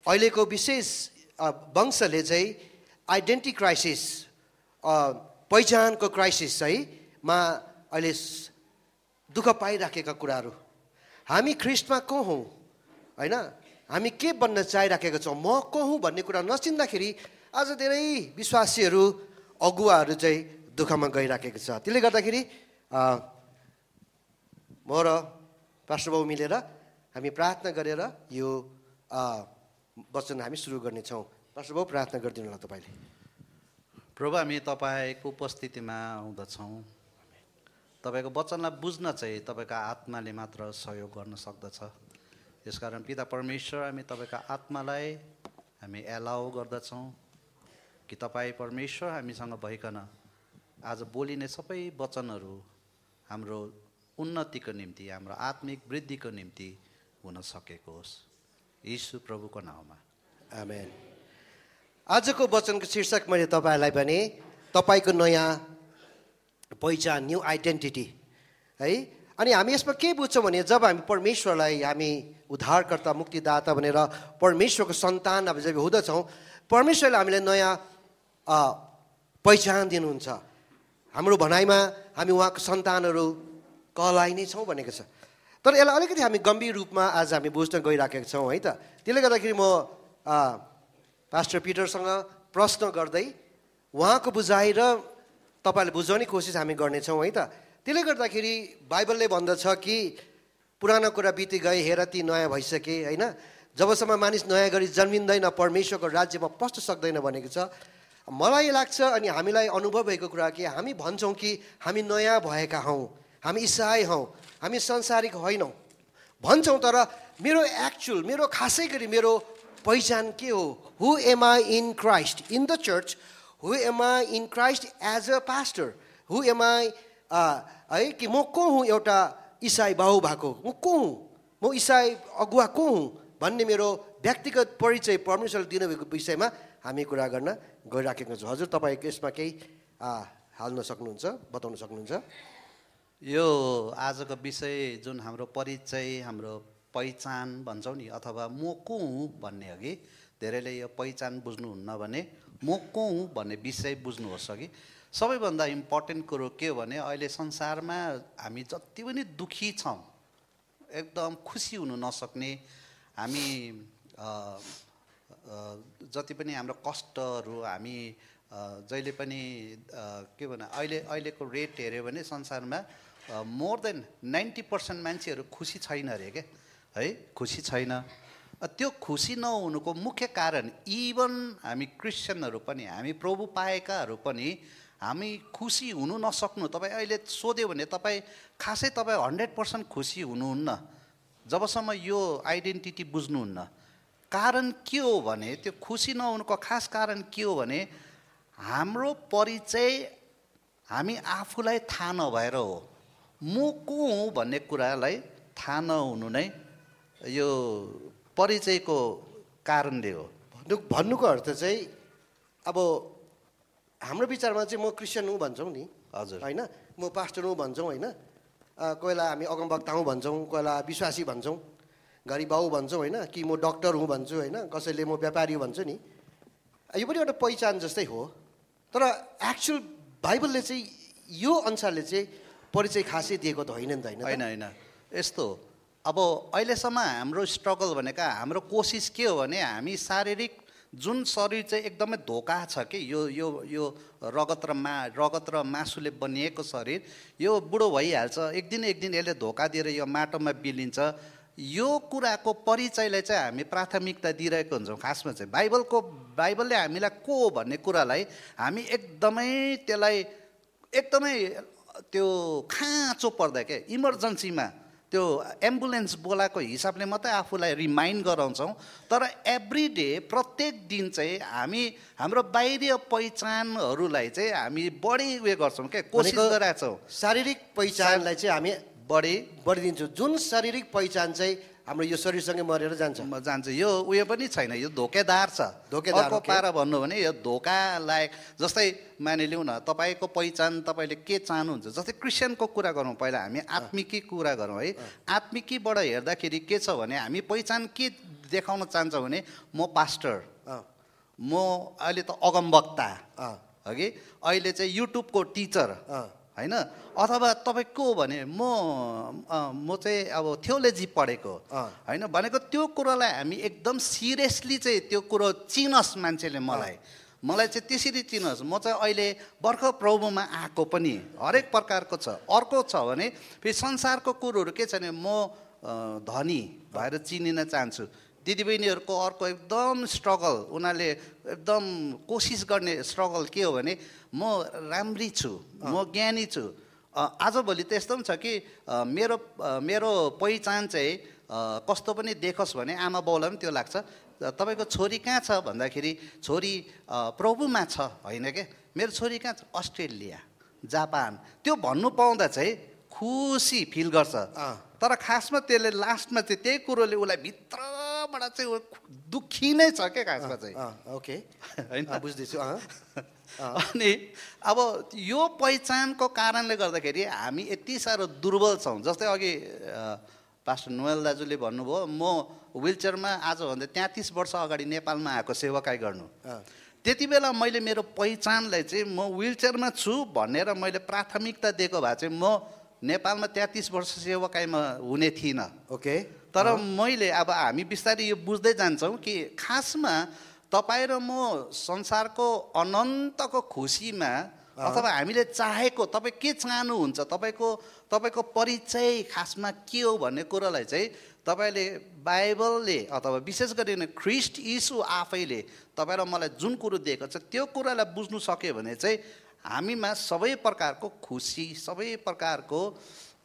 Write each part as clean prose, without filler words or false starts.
अहिलेको विशेष वंशले चाहिँ आइडेन्टिटी क्राइसिस पहिचानको क्राइसिस चाहिँ मा अहिले दुःख पाइराखेका कुराहरू हामी ख्रिस्टमा को हौँ हैन हामी के बन्न चाहिराखेका छौँ म को हुँ भन्ने कुरा नचिन्दाखेरि आज धेरै विश्वासीहरू अगुवाहरू चाहिँ दुःखमा गइराखेको छ त्यसले गर्दाखेरि म र पास्टर बाबु मिलेर हामी प्रार्थना गरेर यो वचन हामी सुरु गर्नेछौँ पास्टर बाबु प्रार्थना गरिदिनु होला तपाईँले प्रभु हामी तपाईँको उपस्थितिमा आउँदछौँ तपाईँको वचनलाई बुझ्न चाहिँ तपाईँको आत्माले मात्र सहयोग गर्न सक्दछ यसकारण पिता परमेश्वर हामी तपाईँका आत्मालाई हामी एलाउ गर्दछौँ कि तपाईँ परमेश्वर हामीसँग भइकन आज बोलिने सबै वचनहरू हाम्रो उन्नतिको निम्ति हाम्रो आत्मिक वृद्धिको निम्ति हुन सकेको होस् यीशु प्रभुको नाउँमा आमेन आजको वचनको शीर्षक मैले तपाईँलाई भने तपाईँको नयाँ पहिचान न्यू आइडेन्टिटी है अनि हामी यसमा के बुझ्छौँ भने जब हामी परमेश्वरलाई हामी उद्धारकर्ता मुक्तिदाता भनेर परमेश्वरको सन्तान अब जब हुँदछौँ परमेश्वरले हामीलाई नयाँ पहिचान दिनुहुन्छ हाम्रो भनाइमा हामी उहाँको सन्तानहरू कहलाइने छौँ भनेको छ तर यसलाई अलिकति हामी गम्भीर रूपमा आज हामी बुझ्न गइराखेका छौँ है त त्यसले गर्दाखेरि म पास्टर पिटरसँग प्रश्न गर्दै उहाँको बुझाइ र तपाईँले बुझाउने कोसिस हामी गर्नेछौँ है त त्यसले गर्दाखेरि बाइबलले भन्दछ कि पुरानो कुरा बिति गए हेर ती नयाँ भइसके होइन जबसम्म मानिस नयाँ गरी जन्मिँदैन परमेश्वरको राज्यमा पस्न सक्दैन भनेको छ मलाई लाग्छ अनि हामीलाई अनुभव भएको कुरा कि हामी भन्छौँ कि हामी नयाँ भएका हौँ हामी इसाई हौँ हामी संसारिक होइनौँ भन्छौँ तर मेरो खासै गरी मेरो पहिचान के हो who am I in Christ in the church who am I in Christ as a pastor who am I है कि म को हुँ एउटा इसाई बाउ भएको म को हुँ म इसाई अगुवा को हुँ भन्ने मेरो व्यक्तिगत परिचय परमेश्वरले दिनुभएको विषयमा हामी कुरा गर्न गइराखेका छौँ हजुर तपाईँ यसमा केही हाल्न सक्नुहुन्छ बताउन सक्नुहुन्छ यो आजको विषय जुन हाम्रो परिचय हाम्रो पहिचान भन्छौँ नि अथवा म को हुँ भन्ने हो कि धेरैले यो पहिचान बुझ्नुहुन्न भने म को हुँ भन्ने विषय बुझ्नुहोस् कि सबैभन्दा इम्पोर्टेन्ट कुरो के हो भने अहिले संसारमा हामी जति पनि दुखी छौँ एकदम खुसी हुनु नसक्ने हामी जति पनि हाम्रो कष्टहरू हामी जहिले पनि के भन्छ अहिलेको रेट हेऱ्यो भने संसारमा मोर देन 90% मान्छेहरू खुसी छैन अरे क्या है खुसी छैन त्यो खुसी नहुनुको मुख्य कारण इभन हामी क्रिस्चियनहरू पनि हामी प्रभु पाएकाहरू पनि हामी खुसी हुनु नसक्नु तपाईँ अहिले सोध्यो भने तपाईँ खासै तपाईँ 100% खुसी हुनुहुन्न जबसम्म यो आइडेन्टिटी बुझ्नुहुन्न कारण के हो भने त्यो खुसी नहुनुको खास कारण के हो भने हाम्रो परिचय हामी आफूलाई थाहा नभएर हो म को हुँ भन्ने कुरालाई थाहा नहुनु नै यो परिचयको कारणले हो भन्नुको अर्थ चाहिँ अब हाम्रो विचारमा चाहिँ म क्रिस्चियन हुँ भन्छौँ नि हजुर होइन म पास्टर हुँ भन्छौँ होइन कोहीला हामी अगमवक्ता हुँ भन्छौँ कोहीला विश्वासी भन्छौँ घरि बाउ भन्छौँ होइन कि म डक्टर हुँ भन्छु होइन कसैले म व्यापारी भन्छु नि यो पनि एउटा पहिचान जस्तै हो तर एक्चुअल बाइबलले चाहिँ यो अनुसारले चाहिँ परिचय खासै दिएको त होइन नि त होइन होइन यस्तो अब अहिलेसम्म हाम्रो स्ट्रगल भनेका हाम्रो कोसिस के हो भने हामी शारीरिक जुन शरीर चाहिँ एकदमै धोका छ कि यो रगत र मासुले बनिएको शरीर यो बुढो भइहाल्छ एक दिन यसले धोका दिएर यो माटोमा बिलिन्छ यो कुराको परिचयलाई चाहिँ हामी प्राथमिकता दिइरहेको हुन्छौँ खासमा चाहिँ बाइबलले हामीलाई को हो भन्ने कुरालाई हामी एकदमै त्यसलाई एकदमै त्यो खाँचो पर्दा क्या इमर्जेन्सीमा त्यो एम्बुलेन्स बोलाएको हिसाबले मात्रै आफूलाई रिमाइन्ड गराउँछौँ तर एभ्री डे प्रत्येक दिन चाहिँ हामी हाम्रो बाहिरी पहिचानहरूलाई चाहिँ हामी बढी उयो गर्छौँ क्या कोसिस गरिरहेको छौँ शारीरिक पहिचानलाई चाहिँ हामी बढिदिन्छौँ जुन शारीरिक पहिचान चाहिँ हाम्रो यो शरीरसँगै मरेर जान्छ यो उयो पनि छैन यो धोकेदार छ अर्को पारा भन्नु भने यो धोका लायक जस्तै मानिलिउँ न तपाईँको पहिचान तपाईँले के चाहनुहुन्छ जस्तै क्रिस्चियनको कुरा गरौँ पहिला हामी आत्मिकी कुरा गरौँ है आत्मिकीबाट हेर्दाखेरि के छ भने हामी पहिचान के देखाउन चाहन्छौ भने म पास्टर, अँ, म अहिले त अगमवक्ता, अँ, हगि अहिले चाहिँ युट्युबको टिचर अँ, हैन, अथवा तपाईँ को भने म चाहिँ अब थियोलोजी पढेको अँ। हैन भनेको त्यो कुरोलाई हामी एकदम सिरियसली चाहिँ त्यो कुरो चिनोस् मान्छेले मलाई चाहिँ त्यसरी चिनोस्। म चाहिँ अहिले भर्खर प्रभुमा आएको पनि हरेक प्रकारको छ। अर्को छ भने फेरि संसारको कुरोहरू के छ भने म धनी भएर चिनिन चाहन्छु। दिदीबहिनीहरूको अर्को एकदम स्ट्रगल, उनीहरूले एकदम कोसिस गर्ने स्ट्रगल के हो भने म राम्री छु, म ज्ञानी छु। आजभोलि त यस्तो पनि छ कि मेरो पहिचान चाहिँ कस्तो पनि देखोस् भने आमा बाउलाई पनि त्यो लाग्छ। तपाईँको छोरी कहाँ छ भन्दाखेरि छोरी प्रभुमा छ होइन के, मेरो छोरी कहाँ छ अस्ट्रेलिया, जापान, त्यो भन्नु पाउँदा चाहिँ खुसी फिल गर्छ। तर खासमा त्यसले लास्टमा चाहिँ त्यही कुरोले उसलाई भित्रबाट चाहिँ दुःखी नै छ क्या खासमा चाहिँ। ओके, होइन बुझ्दैछु। अनि अब यो पहिचानको कारणले गर्दाखेरि हामी यति साह्रो दुर्बल छौँ। जस्तै अघि पास्टर नोएल दाजुले भन्नुभयो म विलचेयरमा आजभन्दा 33 वर्ष अगाडि नेपालमा आएको सेवाकाई गर्नु। त्यति बेला मैले मेरो पहिचानलाई चाहिँ म विलचेयरमा छु भनेर मैले प्राथमिकता दिएको भए चाहिँ म नेपालमा 33 वर्ष सेवाकाईमा हुने थिइनँ। ओके, तर मैले अब हामी बिस्तारै यो बुझ्दै जान्छौँ कि खासमा तपाईँ र म संसारको अनन्तको खुसीमा अथवा हामीले चाहेको तपाईँ के चाहनुहुन्छ, तपाईँको परिचय खासमा के हो भन्ने कुरोलाई चाहिँ तपाईँले बाइबलले अथवा विशेष गरी ख्रिस्ट यीशु आफैले तपाईँ र मलाई जुन कुरो दिएको छ त्यो कुरालाई बुझ्नु सक्यो भने चाहिँ हामीमा सबै प्रकारको खुसी, सबै प्रकारको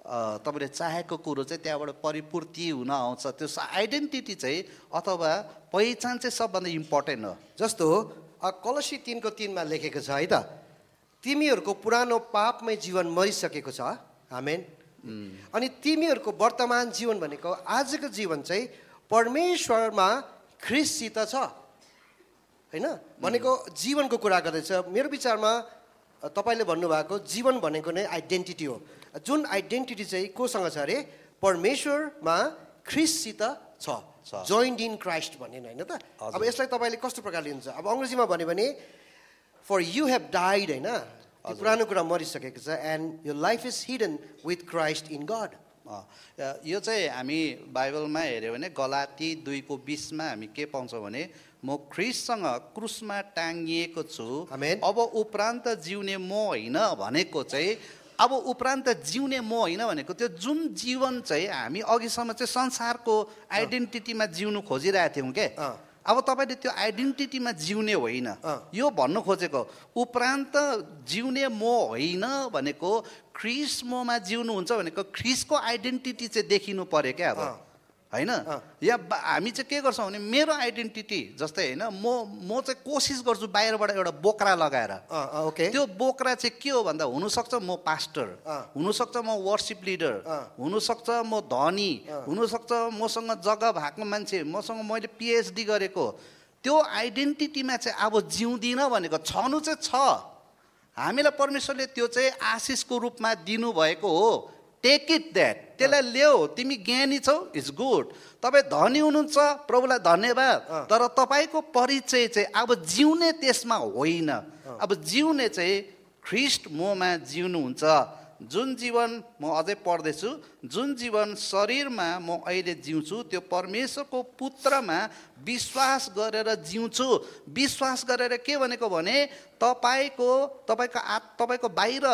तपाईँले चाहेको कुरो चाहिँ त्यहाँबाट परिपूर्ति हुन आउँछ। त्यो आइडेन्टिटी चाहिँ अथवा पहिचान चाहिँ सबभन्दा इम्पोर्टेन्ट हो। जस्तो कलसी 3:3 लेखेको छ है त, तिमीहरूको पुरानो पापमै जीवन मरिसकेको छ। आमेन। अनि तिमीहरूको वर्तमान जीवन भनेको आजको जीवन चाहिँ परमेश्वरमा ख्रिस्टसित छ होइन भनेको जीवनको कुरा गर्दैछ। मेरो विचारमा तपाईँले भन्नुभएको जीवन भनेको नै आइडेन्टिटी हो, जुन आइडेन्टिटी चाहिँ कोसँग छ अरे परमेश्वरमा ख्रिस्टसित छ, जोइन्ड इन क्राइस्ट भन्ने होइन त। अब यसलाई तपाईँले कस्तो प्रकारले लिन्छ, अब अङ्ग्रेजीमा भन्यो भने फर यु हेभ डाइड होइन, त्यो पुरानो कुरा मरिसकेको छ, and your life is hidden with Christ in God. यो चाहिँ हामी बाइबलमा हेऱ्यो भने गलाती 2:20 हामी के पाउँछौँ भने म ख्रिस्टसँग क्रुसमा टाङ्गिएको छु, अब उपरान्त जिउने म होइन भनेको चाहिँ अब उपरान्त जिउने म होइन भनेको त्यो जुन जीवन चाहिँ हामी अघिसम्म चाहिँ संसारको आइडेन्टिटीमा जिउनु खोजिरहेको थियौँ के, अब तपाईँले त्यो आइडेन्टिटीमा जिउने होइन यो भन्नु खोजेको। उपरान्त जिउने म होइन भनेको ख्रिस्ट ममा जिउनुहुन्छ भनेको ख्रिस्टको आइडेन्टिटी चाहिँ देखिनु पर्यो क्या अब होइन। यहाँ हामी चाहिँ के गर्छौँ भने मेरो आइडेन्टिटी जस्तै होइन म चाहिँ कोसिस गर्छु बाहिरबाट एउटा बोक्रा लगाएर। त्यो बोक्रा चाहिँ के हो भन्दा हुनसक्छ म पास्टर, हुनसक्छ म वर्सिप लिडर, हुनसक्छ म धनी, हुनसक्छ मसँग जग्गा भएको मान्छे, मसँग मैले पिएचडी गरेको। त्यो आइडेन्टिटीमा चाहिँ अब जिउँदिनँ भनेको छनु चाहिँ छ। हामीलाई परमेश्वरले त्यो चाहिँ आशिषको रूपमा दिनुभएको हो। टेक इट द्याट, त्यसलाई ल्याऊ। तिमी ज्ञानी छौ, इट्स गुड। तपाईँ धनी हुनुहुन्छ, प्रभुलाई धन्यवाद। तर तपाईँको परिचय चाहिँ अब जिउने त्यसमा होइन, अब जिउने चाहिँ ख्रिस्ट ममा जिउनुहुन्छ। जुन जीवन म अझै पढ्दैछु, जुन जीवन शरीरमा म अहिले जिउँछु त्यो परमेश्वरको पुत्रमा विश्वास गरेर जिउँछु। विश्वास गरेर के भनेको भने तपाईँको बाहिर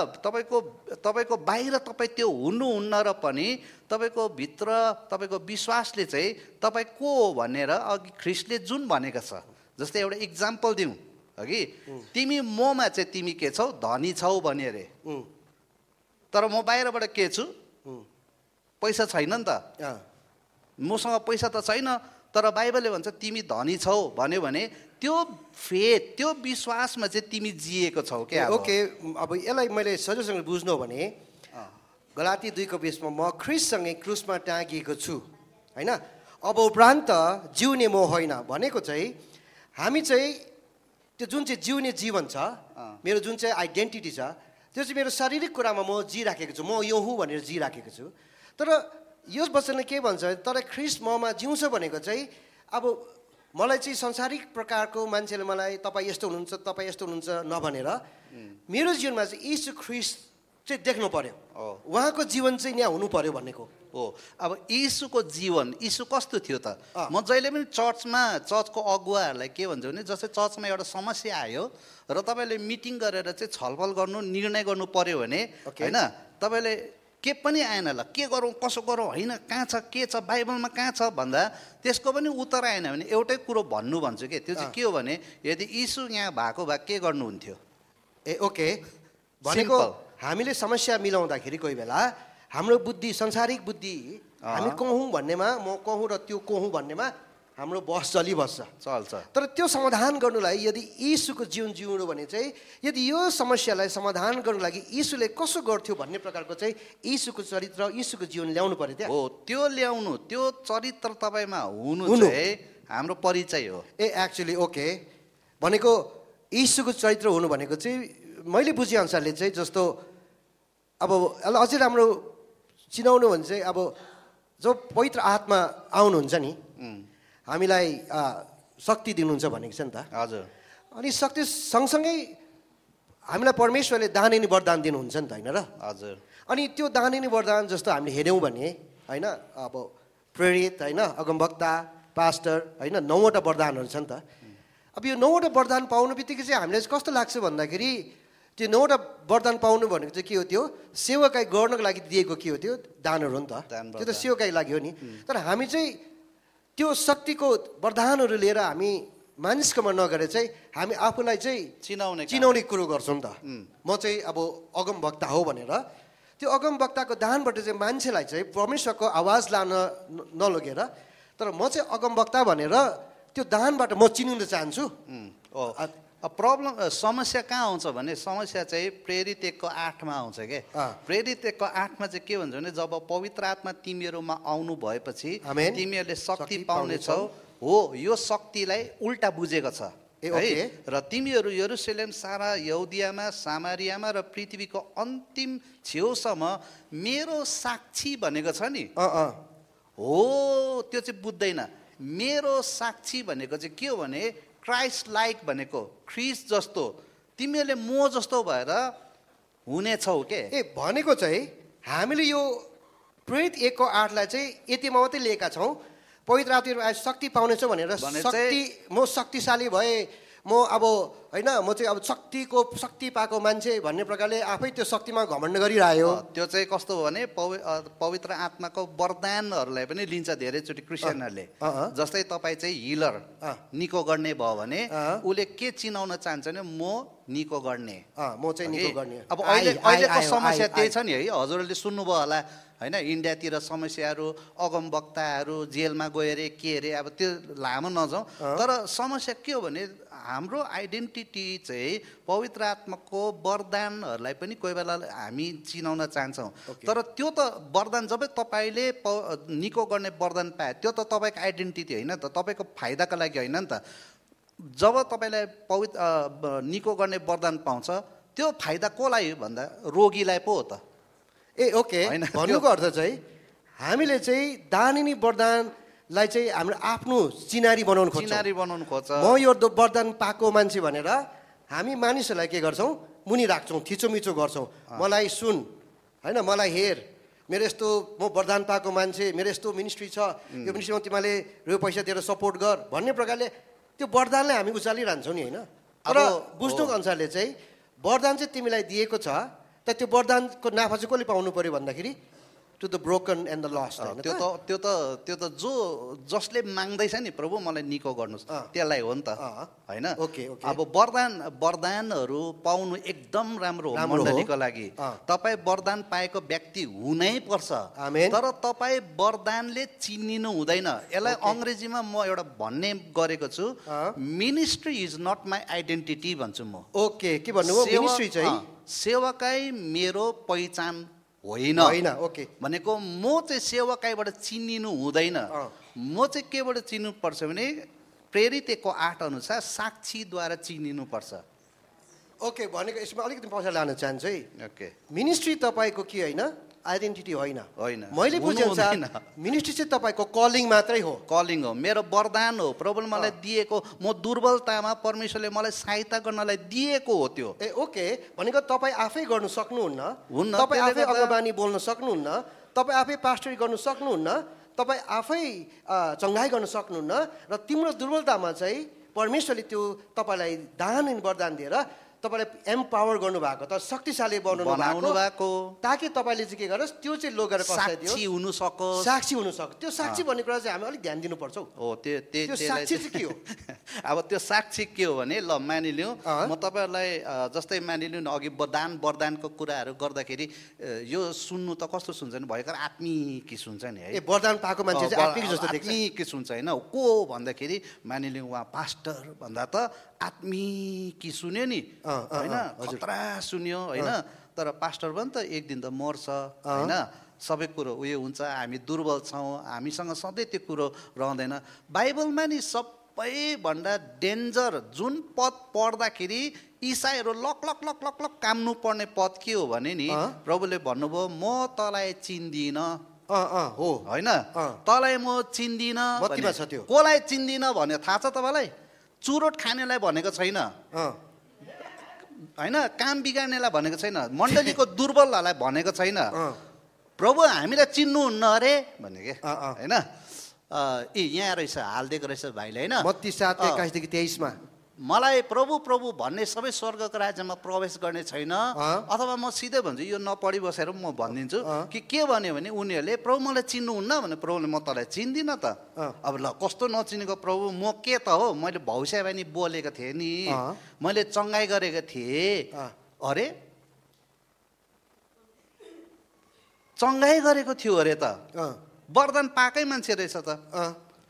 तपाईँ त्यो हुनुहुन्न र पनि तपाईँको भित्र तपाईँको विश्वासले चाहिँ तपाईँ को हो भनेर अघि ख्रिस्टले जुन भनेको छ। जस्तै एउटा इक्जाम्पल दिउँ अघि, तिमी ममा चाहिँ तिमी के छौ, धनी छौ भने अरे, तर म बाहिरबाट के छु, पैसा छैन नि त, मसँग पैसा त छैन, तर बाइबलले भन्छ तिमी धनी छौ भन्यो भने त्यो फेथ, त्यो विश्वासमा चाहिँ तिमी जिएको छौ क्या। ओके, अब यसलाई मैले सजिलोसँग बुझ्नु हो भने गलाती 2:20 म ख्रिस्टसँगै क्रुसमा टाँगिएको छु होइन, अब उपरान्त जिउने म होइन भनेको चाहिँ हामी चाहिँ त्यो जुन चाहिँ जिउने जीवन छ, मेरो जुन चाहिँ आइडेन्टिटी छ, त्यो चाहिँ मेरो शारीरिक कुरामा म जिराखेको छु, म यो हुँ भनेर जिराखेको छु। तर यो वचनले के भन्छ, तर ख्रिस्ट ममा जिउँछ भनेको चाहिँ अब मलाई चाहिँ संसारिक प्रकारको मान्छेले मलाई तपाईँ यस्तो हुनुहुन्छ नभनेर मेरो जीवनमा चाहिँ यीशु ख्रीष्ट चाहिँ देख्नु पर्यो उहाँको जीवन चाहिँ यहाँ हुनु पर्यो भन्नेको हो। अब यीशुको जीवन यीशु कस्तो थियो त? म जहिले पनि चर्चको अगुवाहरूलाई के भन्छु भने जस्तै चर्चमा एउटा समस्या आयो र तपाईँले मिटिङ गरेर चाहिँ छलफल गर्नु निर्णय गर्नु पर्यो भने होइन तपाईँले के पनि आएन ल के गरौँ कसो गरौँ होइन कहाँ छ के छ बाइबलमा कहाँ छ भन्दा त्यसको पनि उत्तर आएन भने एउटै कुरो भन्छु कि त्यो चाहिँ के हो भने यदि यीशु यहाँ भएको भए के गर्नुहुन्थ्यो? ओके भनेको हामीले समस्या मिलाउँदाखेरि कोही बेला हाम्रो बुद्धि संसारिक बुद्धि हामी कहौँ भन्नेमा म कहूँ र त्यो कहूँ भन्नेमा हाम्रो बस चलिबस्छ चल्छ। तर त्यो समाधान गर्नुलाई यदि यीशुको जीवन जिउनु भने चाहिँ यदि यो समस्यालाई समाधान गर्नु लागि यीशुले कसो गर्थ्यो भन्ने प्रकारको चाहिँ यीशुको चरित्र यीशुको जीवन ल्याउनु पर्यो त्यहाँ हो। त्यो ल्याउनु त्यो चरित्र तपाईँमा हुनु चाहिँ हाम्रो परिचय हो। एक्चुअली ओके भनेको यीशुको चरित्र हुनु भनेको चाहिँ मैले बुझेअनुसारले चाहिँ जस्तो अब अझै राम्रो चिनाउनु भने चाहिँ अब जो पवित्र आत्मा आउनुहुन्छ नि हामीलाई शक्ति दिनुहुन्छ भनेको छ नि त। हजुर। अनि शक्ति सँगसँगै हामीलाई परमेश्वरले दानिनी वरदान दिनुहुन्छ नि त होइन र? हजुर। अनि त्यो दानिनी वरदान जस्तो हामीले हेऱ्यौँ भने होइन अब प्रेरित होइन अगमवक्ता पास्टर होइन 9वटा वरदानहरू छ नि त। अब यो 9वटा वरदान पाउनु बित्तिकै चाहिँ हामीलाई कस्तो लाग्छ भन्दाखेरि त्यो 9वटा वरदान पाउनु भनेको चाहिँ के हो? त्यो सेवाकाई गर्नको लागि दिएको के हो? त्यो दानहरू हो नि त। त्यो त सेवाकाई लागि हो नि। तर हामी चाहिँ त्यो शक्तिको वरदानहरू लिएर हामी मानिसकोमा नगरेर चाहिँ हामी आफूलाई चाहिँ चिनाउने कुरो गर्छौँ नि त। म चाहिँ अब अगमवक्ता हो भनेर त्यो अगमवक्ताको दानबाट चाहिँ मान्छेलाई चाहिँ परमेश्वरको आवाज लान नलगेर तर म चाहिँ अगमवक्ता भनेर त्यो दानबाट म चिनिन चाहन्छु। प्रब्लम समस्या कहाँ आउँछ भने समस्या चाहिँ प्रेरित 1:8 आउँछ के। प्रेरित 1:8 चाहिँ के भन्छ भने जब पवित्र आत्मा तिमीहरूमा आउनु भएपछि तिमीहरूले शक्ति पाउनेछौ हो। यो शक्तिलाई उल्टा बुझेको छ है। र तिमीहरू यरुशलेम सारा यहुदियामा सामारियामा र पृथ्वीको अन्तिम छेउसम्म मेरो साक्षी भनेको छ नि हो। त्यो चाहिँ बुझ्दैन। मेरो साक्षी भनेको चाहिँ के हो भने क्राइस्ट लाइक भनेको ख्रिस्ट जस्तो तिमीहरूले म जस्तो भएर हुनेछौ के। भनेको चाहिँ हामीले यो प्रेरित 1:8 चाहिँ यतिमा मात्रै लिएका छौँ पवित्र आत्मा शक्ति पाउनेछौ भनेर शक्ति म शक्तिशाली भए म अब होइन म चाहिँ अब शक्ति पाएको मान्छे भन्ने प्रकारले आफै त्यो शक्तिमा घमण्ड गरिरह्यो। त्यो चाहिँ कस्तो हो भने पवित्र आत्माको वरदानहरूलाई पनि लिन्छ धेरैचोटि क्रिस्चियनहरूले। जस्तै तपाईँ चाहिँ हिलर निको गर्ने भयो भने उसले के चिनाउन चाहन्छ भने म निको गर्ने म चाहिँ निको गर्ने। अब अहिलेको समस्या त्यही छ नि है। हजुरहरूले सुन्नुभयो होला होइन इन्डियातिर समस्याहरू अगमवक्ताहरू जेलमा गएर के अरे अब त्यो लामो नजाउँ। तर समस्या के हो भने हाम्रो आइडेन्टिटी चाहिँ पवित्र आत्माको वरदानहरूलाई पनि कोही बेला हामी चिनाउन चाहन्छौँ। तर त्यो त वरदान जब तपाईँले निको गर्ने वरदान पाए त्यो त तपाईँको आइडेन्टिटी होइन त तपाईँको फाइदाको लागि होइन नि त। जब तपाईँलाई निको गर्ने वरदान पाउँछ त्यो फाइदा कसलाई भन्दा रोगीलाई पो हो त। ओके भन्नुको अर्थ चाहिँ हामीले चाहिँ दानिनी वरदानलाई चाहिँ हाम्रो आफ्नो चिनारी बनाउनु खोज्छ। म यो वरदान पाएको मान्छे भनेर हामी मानिसहरूलाई के गर्छौँ मुनि राख्छौँ थिचोमिचो गर्छौँ। मलाई सुन होइन मलाई हेर मेरो यस्तो म वरदान पाएको मान्छे मेरो यस्तो मिनिस्ट्री छ यो मिनिस्ट्रीमा तिमीले यो पैसा दिएर सपोर्ट गर भन्ने प्रकारले त्यो वरदानलाई हामी उचालिरहन्छौँ नि होइन। तर बुझ्नुको अनुसारले चाहिँ वरदान चाहिँ तिमीलाई दिएको छ त त्यो वरदानको नाफा चाहिँ कसले पाउनु पर्यो भन्दाखेरि to the broken and the lost होइन। त्यो त जसले माग्दैछ नि प्रभु मलाई निको गर्नुहोस् त्यसलाई हो नि त होइन। अब वरदानहरू पाउनु एकदम राम्रो हो मण्डलीको लागि। तपाईँ वरदान पाएको व्यक्ति हुनै पर्छ। तर तपाईँ वरदानले चिनिनु हुँदैन। यसलाई अङ्ग्रेजीमा म एउटा भन्ने गरेको छु ministry is not my identity भन्छु म। ओके के भन्नुभयो? मिनिस्ट्री चाहिँ सेवाकाई मेरो पहिचान होइन भनेको म चाहिँ सेवाकाईबाट चिनिनु हुँदैन। म चाहिँ केबाट चिन्नु पर्छ भने प्रेरित 1:8 अनुसार साक्षीद्वारा चिनिनु पर्छ। ओके भनेको यसमा अलिकति पछि लान चाहन्छु है। मिनिस्ट्री तपाईँको के होइन आइडेन्टिटी होइन होइन, मैले हुनु बुझेअनुसार हुँदैन। मिनिस्ट्री चाहिँ तपाईँको कलिङ मात्रै हो कलिङ हो, मेरो वरदान हो, प्रभुले मलाई दिएको, म दुर्बलतामा परमेश्वरले मलाई सहायता गर्नलाई दिएको हो त्यो। ए ओके, भनेको तपाईँ आफै गर्नु सक्नुहुन्न, हुन्न, तपाईँ त्यसले आफै गर्दा- अगवानी बोल्न सक्नुहुन्न, तपाईँ आफै पास्टरी गर्नु सक्नुहुन्न, तपाईँ आफै चङ्गाई गर्न सक्नुहुन्न, र तिम्रो दुर्बलतामा चाहिँ परमेश्वरले त्यो तपाईँलाई दान अनि वरदान दिएर तपाईँलाई एम्पावर गर्नुभएको त शक्तिशाली बनाउनु भएको, ताकि तपाईँले चाहिँ के गरोस् त्यो चाहिँ लोगेर कसलाई दियो साक्षी हुनु सकोस्। साक्षी हुन सक्छ। त्यो साक्षी भन्ने कुरा चाहिँ हामी अलिक ध्यान दिनुपर्छ हौ। हो, त्यो साक्षी चाहिँ के हो? अब त्यो साक्षी के हो भने, ल मानिलिउँ म तपाईँहरूलाई जस्तै मानिलिउँ न, अघि दान वरदानको कुराहरू गर्दाखेरि यो सुन्नु त कस्तो सुन्छ नि, भयङ्कर आत्मिक सुन्छ नि है। ए वरदान पाएको मान्छे चाहिँ आत्मिक जस्तो देख्छ। आत्मिक सुन्छ होइन, को हो भन्दाखेरि मानिलिउँ उहाँ पास्टर भन्दा त आत्मिक सुन्यो नि होइन, खतरा सुन्यो होइन, तर पास्टर पनि त एक दिन त मर्छ होइन, सबै कुरो उयो हुन्छ, हामी दुर्बल छौँ, हामीसँग सधैँ त्यो कुरो रहँदैन। बाइबलमा नि सबैभन्दा डेन्जर जुन पद पढ्दाखेरि इसाईहरू लक लक लक लक लक काम्नु पर्ने पद के हो भने नि, प्रभुले भन्नुभयो म तँलाई चिन्दिनँ हो होइन, तँलाई म चिन्दिनँ। मत्तीमा छ त्यो। कसलाई चिन्दिनँ भने थाहा छ तपाईँलाई? चुरोट खानेलाई भनेको छैन होइन, काम बिगार्नेलाई भनेको छैन, मण्डलीको दुर्बलहरूलाई भनेको छैन। प्रभु हामीलाई चिन्नुहुन्न अरे भने के होइन। ए यहाँ रहेछ, हालिदिएको रहेछ भाइले होइन, मत्ती 7:21-23 मलाई प्रभु प्रभु भन्ने सबै स्वर्गको राज्यमा प्रवेश गर्ने छैन। अथवा म सिधै भन्छु, यो नपढी बसेर म भनिदिन्छु कि के भन्यो भने उनीहरूले प्रभु मलाई चिन्नुहुन्न भने प्रभुले म तँलाई चिन्दिनँ त। अब ल कस्तो नचिनेको प्रभु, म के त हो, मैले भविष्यवाणी बोलेको थिएँ नि, मैले चङ्गाई गरेको थिएँ, अरे चङ्गाई गरेको थियो अरे त, वरदान पाएकै मान्छे रहेछ त,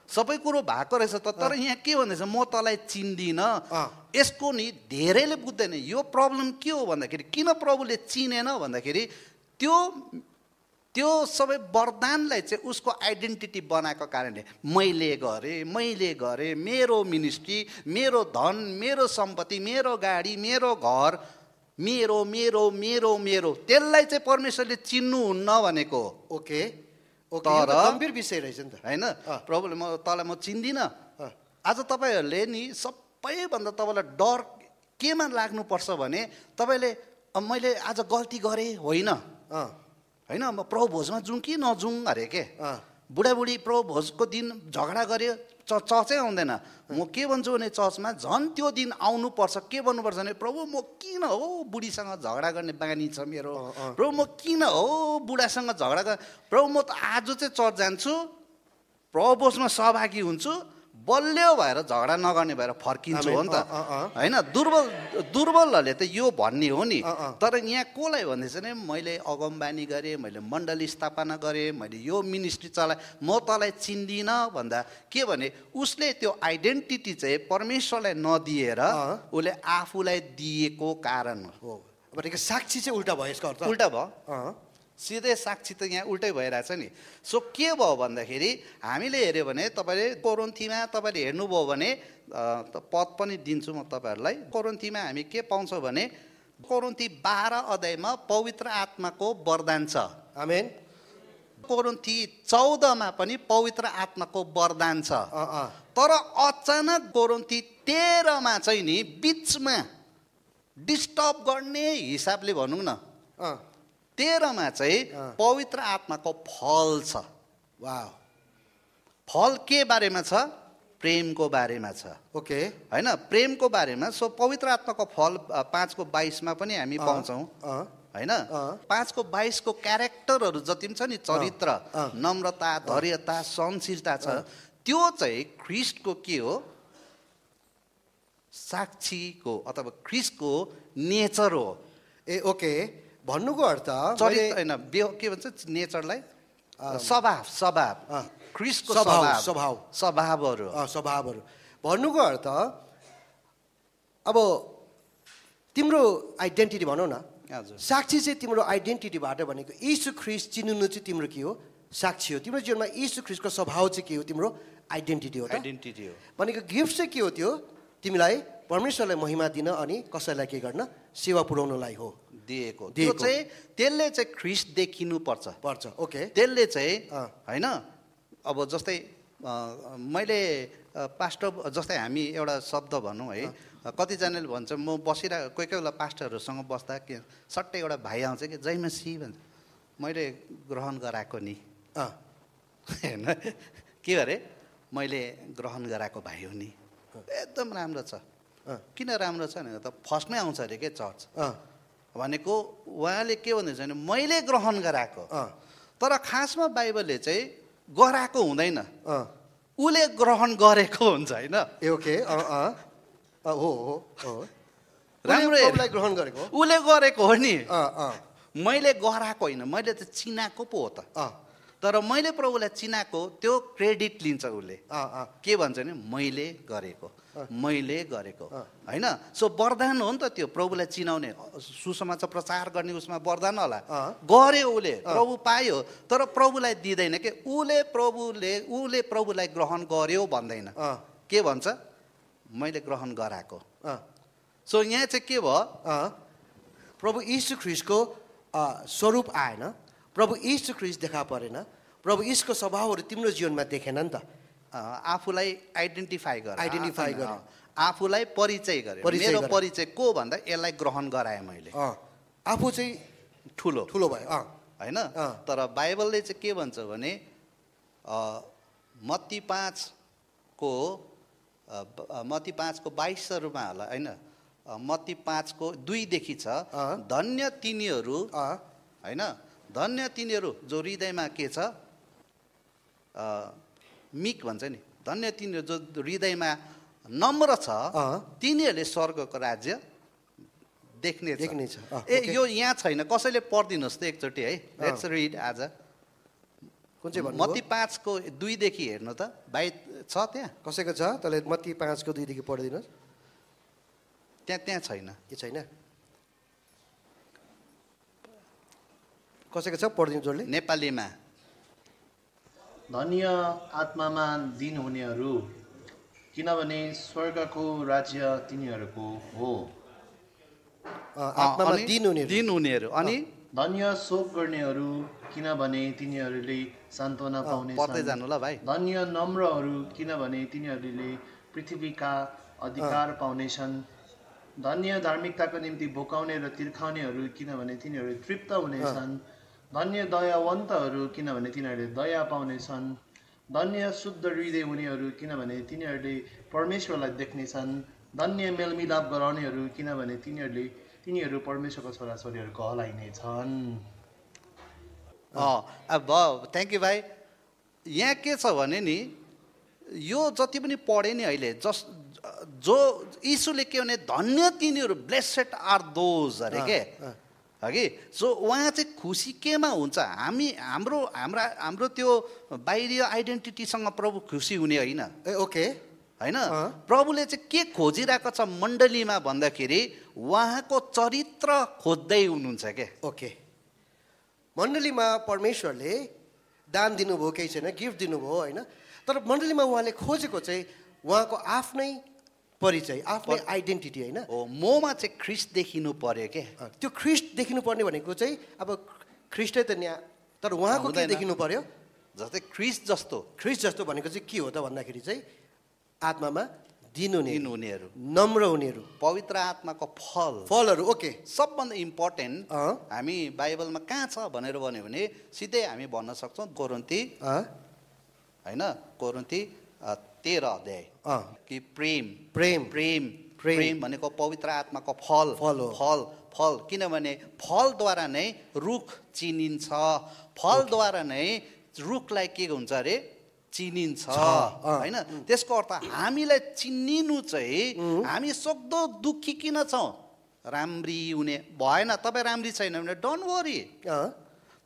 सबै कुरो भएको रहेछ त, तर यहाँ के भन्दैछ, म तँलाई चिन्दिनँ। यसको नि धेरैले बुझ्दैन यो प्रब्लम के हो भन्दाखेरि, किन प्रभुले चिनेन भन्दाखेरि त्यो त्यो सबै वरदानलाई चाहिँ उसको आइडेन्टिटी बनाएको कारणले मैले गरेँ, मेरो मिनिस्ट्री, मेरो धन, मेरो सम्पत्ति, मेरो गाडी, मेरो घर, मेरो मेरो मेरो मेरो त्यसलाई चाहिँ परमेश्वरले चिन्नुहुन्न भनेको। ओके, तर गम्भीर विषय रहेछ नि त होइन, प्रभुले तँलाई म चिन्दिनँ। आज तपाईँहरूले नि सबैभन्दा तपाईँलाई डर केमा लाग्नुपर्छ भने, तपाईँले मैले आज गल्ती गरेँ होइन होइन, म प्रभु भोजमा जाउँ कि नजाउँ अरे के, बुढाबुढी प्रभु भोजको दिन झगडा गऱ्यो, चर्चै आउँदैन। म के भन्छु भने चर्चमा झन् त्यो दिन आउनुपर्छ। के भन्नुपर्छ भने, प्रभु म किन हो बुढीसँग झगडा गर्ने बानी छ मेरो, प्रभु म किन हो बुढासँग झगडा गर्ने, प्रभु म त आज चाहिँ चर्च जान्छु, प्रभु भोजमा सहभागी हुन्छु, बलियो भएर झगडा नगर्ने भएर फर्किन्छु हो नि त होइन। दुर्बलहरूले त यो भन्ने हो नि, तर यहाँ कसलाई भन्दैछ भने, मैले अगमबानी गरेँ, मैले मण्डली स्थापना गरेँ, मैले यो मिनिस्ट्री चलाएँ, म तँलाई चिन्दिनँ भन्दा के भने उसले त्यो आइडेन्टिटी चाहिँ परमेश्वरलाई नदिएर उसले आफूलाई दिएको कारण हो। भनेको साक्षी चाहिँ उल्टा भयो, यसको अर्थ उल्टा भयो, सिधै साक्षी त यहाँ उल्टै भइरहेछ नि। सो के भयो भन्दाखेरि हामीले हेऱ्यो भने, तपाईँले कोरिन्थीमा तपाईँले हेर्नुभयो भने पद पनि दिन्छु म तपाईँहरूलाई। कोरिन्थीमा हामी के पाउँछौँ भने, कोरिन्थी 12 अध्यायमा पवित्र आत्माको वरदान छ। आमेन। कोरिन्थी 14मा पनि पवित्र आत्माको वरदान छ। तर अचानक कोरिन्थी 13मा चाहिँ नि बिचमा डिस्टर्ब गर्ने हिसाबले भनौँ न, 13मा चाहिँ पवित्र आत्माको फल छ। वाह, फल के बारेमा छ? प्रेमको बारेमा छ। ओके होइन, प्रेमको बारेमा। सो पवित्र आत्माको फल 5:22मा पनि हामी पाउँछौँ होइन। 5:22को क्यारेक्टरहरू जति पनि छ नि, चरित्र, नम्रता, धैर्यता, सहनशीलता छ, त्यो चाहिँ ख्रिस्टको के हो? साक्षीको अथवा ख्रिस्टको नेचर हो। ए ओके, भन्नुको अर्थ चरित्र होइन, के भन्छ नेचरलाई? स्वभाव, ख्रिस्टको स्वभावहरू। भन्नुको अर्थ अब तिम्रो आइडेन्टिटी भनौँ न, साक्षी चाहिँ तिम्रो आइडेन्टिटीबाट भनेको यीशु ख्रिस्ट चिन्नु चाहिँ तिम्रो के हो? साक्षी हो। तिम्रो जीवनमा यीशु ख्रिस्टको स्वभाव चाहिँ के हो? तिम्रो आइडेन्टिटी हो। आइडेन्टिटी हो भनेको गिफ्ट चाहिँ के हो? त्यो तिमीलाई परमेश्वरलाई महिमा दिन अनि कसैलाई के गर्न? सेवा पुर्याउनलाई हो। दिएको त्यो चाहिँ त्यसले चाहिँ ख्रिस्ट देखिनु पर्छ ओके त्यसले चाहिँ हैन अब जस्तै मैले पास्टर जस्तै हामी एउटा शब्द भनौँ है कतिजनाले भन्छ म बसिरहेको कोही कोही बेला पास्टरहरूसँग बस्दा के सट्टै एउटा भाइ आउँछ कि जय मसी भन्छ मैले ग्रहण गराएको नि होइन के अरे मैले ग्रहण गराएको भाइ हो नि एकदम राम्रो छ किन राम्रो छ भने त फर्स्टमै आउँछ अरे के चर्च भनेको उहाँले के भन्दैछ भने मैले ग्रहण गराएको तर खासमा बाइबलले चाहिँ गराएको हुँदैन उसले ग्रहण गरेको हुन्छ होइन ओके हो राम्रो ग्रहण गरेको उसले गरेको हो नि मैले गराएको होइन मैले त चिनाएको पो हो त तर मैले प्रभुलाई चिनाएको त्यो क्रेडिट लिन्छ उसले के भन्छ भने मैले गरेको होइन सो वरदान हो नि त त्यो प्रभुलाई चिनाउने सुसमाचार प्रचार गर्ने उसमा वरदान होला गर्यो उसले प्रभु पायो तर प्रभुलाई दिँदैन के उसले प्रभुलाई ग्रहण गर्यो भन्दैन के भन्छ मैले ग्रहण गराएको सो यहाँ चाहिँ के भयो प्रभु यीशु ख्रिस्टको स्वरूप आएन प्रभु यीशु ख्रिस्ट देखा परेन प्रभु यीशुको स्वभावहरू तिम्रो जीवनमा देखेन नि त आफूलाई आइडेन्टिफाई गर आफूलाई परिचय गरे मेरो परिचय को भन्दा यसलाई ग्रहण गराएँ मैले आफू चाहिँ ठुलो भयो होइन तर बाइबलले चाहिँ के भन्छ भने मत्ती 5को 22मा होला होइन मत्ती 5को 2 देखि छ धन्य तिनीहरू होइन धन्य तिनीहरू जो हृदयमा के छ मिक भन्छ नि धन्य तिनीहरू जो हृदयमा नम्र छ तिनीहरूले स्वर्गको राज्य देख्ने छ यो यहाँ छैन कसैले पढिदिनुहोस् त एकचोटि है लेट्स रिड आज कुन चाहिँ मत्ती 5को 2 देखि हेर्नु त बाइ छ त्यहाँ कसैको छ तले मत्ती 5को 2 देखि पढिदिनुहोस् त्यहाँ छैन के छैन कसैको छ पढिदिनु जोडले नेपालीमा धन्य आत्मामा दीन हुनेहरू किनभने स्वर्गको राज्य तिनीहरूको हो आत्मामा दीन हुनेहरू अनि धन्य शोक गर्नेहरू किनभने तिनीहरूले सान्त्वना पाउनेछन् धन्य नम्रहरू किनभने तिनीहरूले पृथ्वीका अधिकार पाउनेछन् धन्य धार्मिकताको निम्ति भोकाउने र तिर्खाउनेहरू किनभने तिनीहरू तृप्त हुनेछन् धन्य दयावन्तहरू किनभने तिनीहरूले दया पाउनेछन् धन्य शुद्ध हृदय हुनेहरू किनभने तिनीहरूले परमेश्वरलाई देख्नेछन् धन्य मेलमिलाप गराउनेहरू किनभने तिनीहरू परमेश्वरको छोराछोरीहरू कहलाइनेछन् अब थ्याङ्क यू भाइ यहाँ के छ भने नि यो जति पनि पढेँ नि अहिले जो यीशुले के भने धन्य तिनीहरू ब्लेसेड आर दोज अरे के हगि सो उहाँ चाहिँ खुसी केमा हुन्छ हाम्रो त्यो बाहिरी आइडेन्टिटीसँग प्रभु खुसी हुने होइन ओके होइन प्रभुले चाहिँ के खोजिरहेको छ मण्डलीमा भन्दाखेरि उहाँको चरित्र खोज्दै हुनुहुन्छ के ओके मण्डलीमा परमेश्वरले दान दिनुभयो केही छैन गिफ्ट दिनुभयो होइन तर मण्डलीमा उहाँले खोजेको चाहिँ उहाँको आफ्नै परिचय आफ्नै आइडेन्टिटी होइन ममा चाहिँ ख्रिस्ट देखिनु पर्यो के त्यो ख्रिस्ट देखिनु पर्ने भनेको चाहिँ अब ख्रिस्टै त यहाँ तर उहाँको के देखिनु पर्यो जस्तै ख्रिस्ट जस्तो भनेको चाहिँ के हो त भन्दाखेरि चाहिँ आत्मामा दीन हुनेहरू नम्र हुनेहरू पवित्र आत्माको फलहरू ओके सबभन्दा इम्पोर्टेन्ट हामी बाइबलमा कहाँ छ भनेर भन्यो भने सिधै हामी भन्न सक्छौँ कोरिन्थी होइन कोरिन्थी 13 अध्याय कि प्रेम भनेको पवित्र आत्माको फल किनभने फलद्वारा नै रुख चिनिन्छ फलद्वारा नै रुखलाई के हुन्छ अरे चिनिन्छ होइन त्यसको अर्थ हामीलाई चिनिनु चाहिँ हामी सक्दो दुःखी किन छौँ राम्री हुने भएन तपाईँ राम्री छैन भने डोन्ट वरी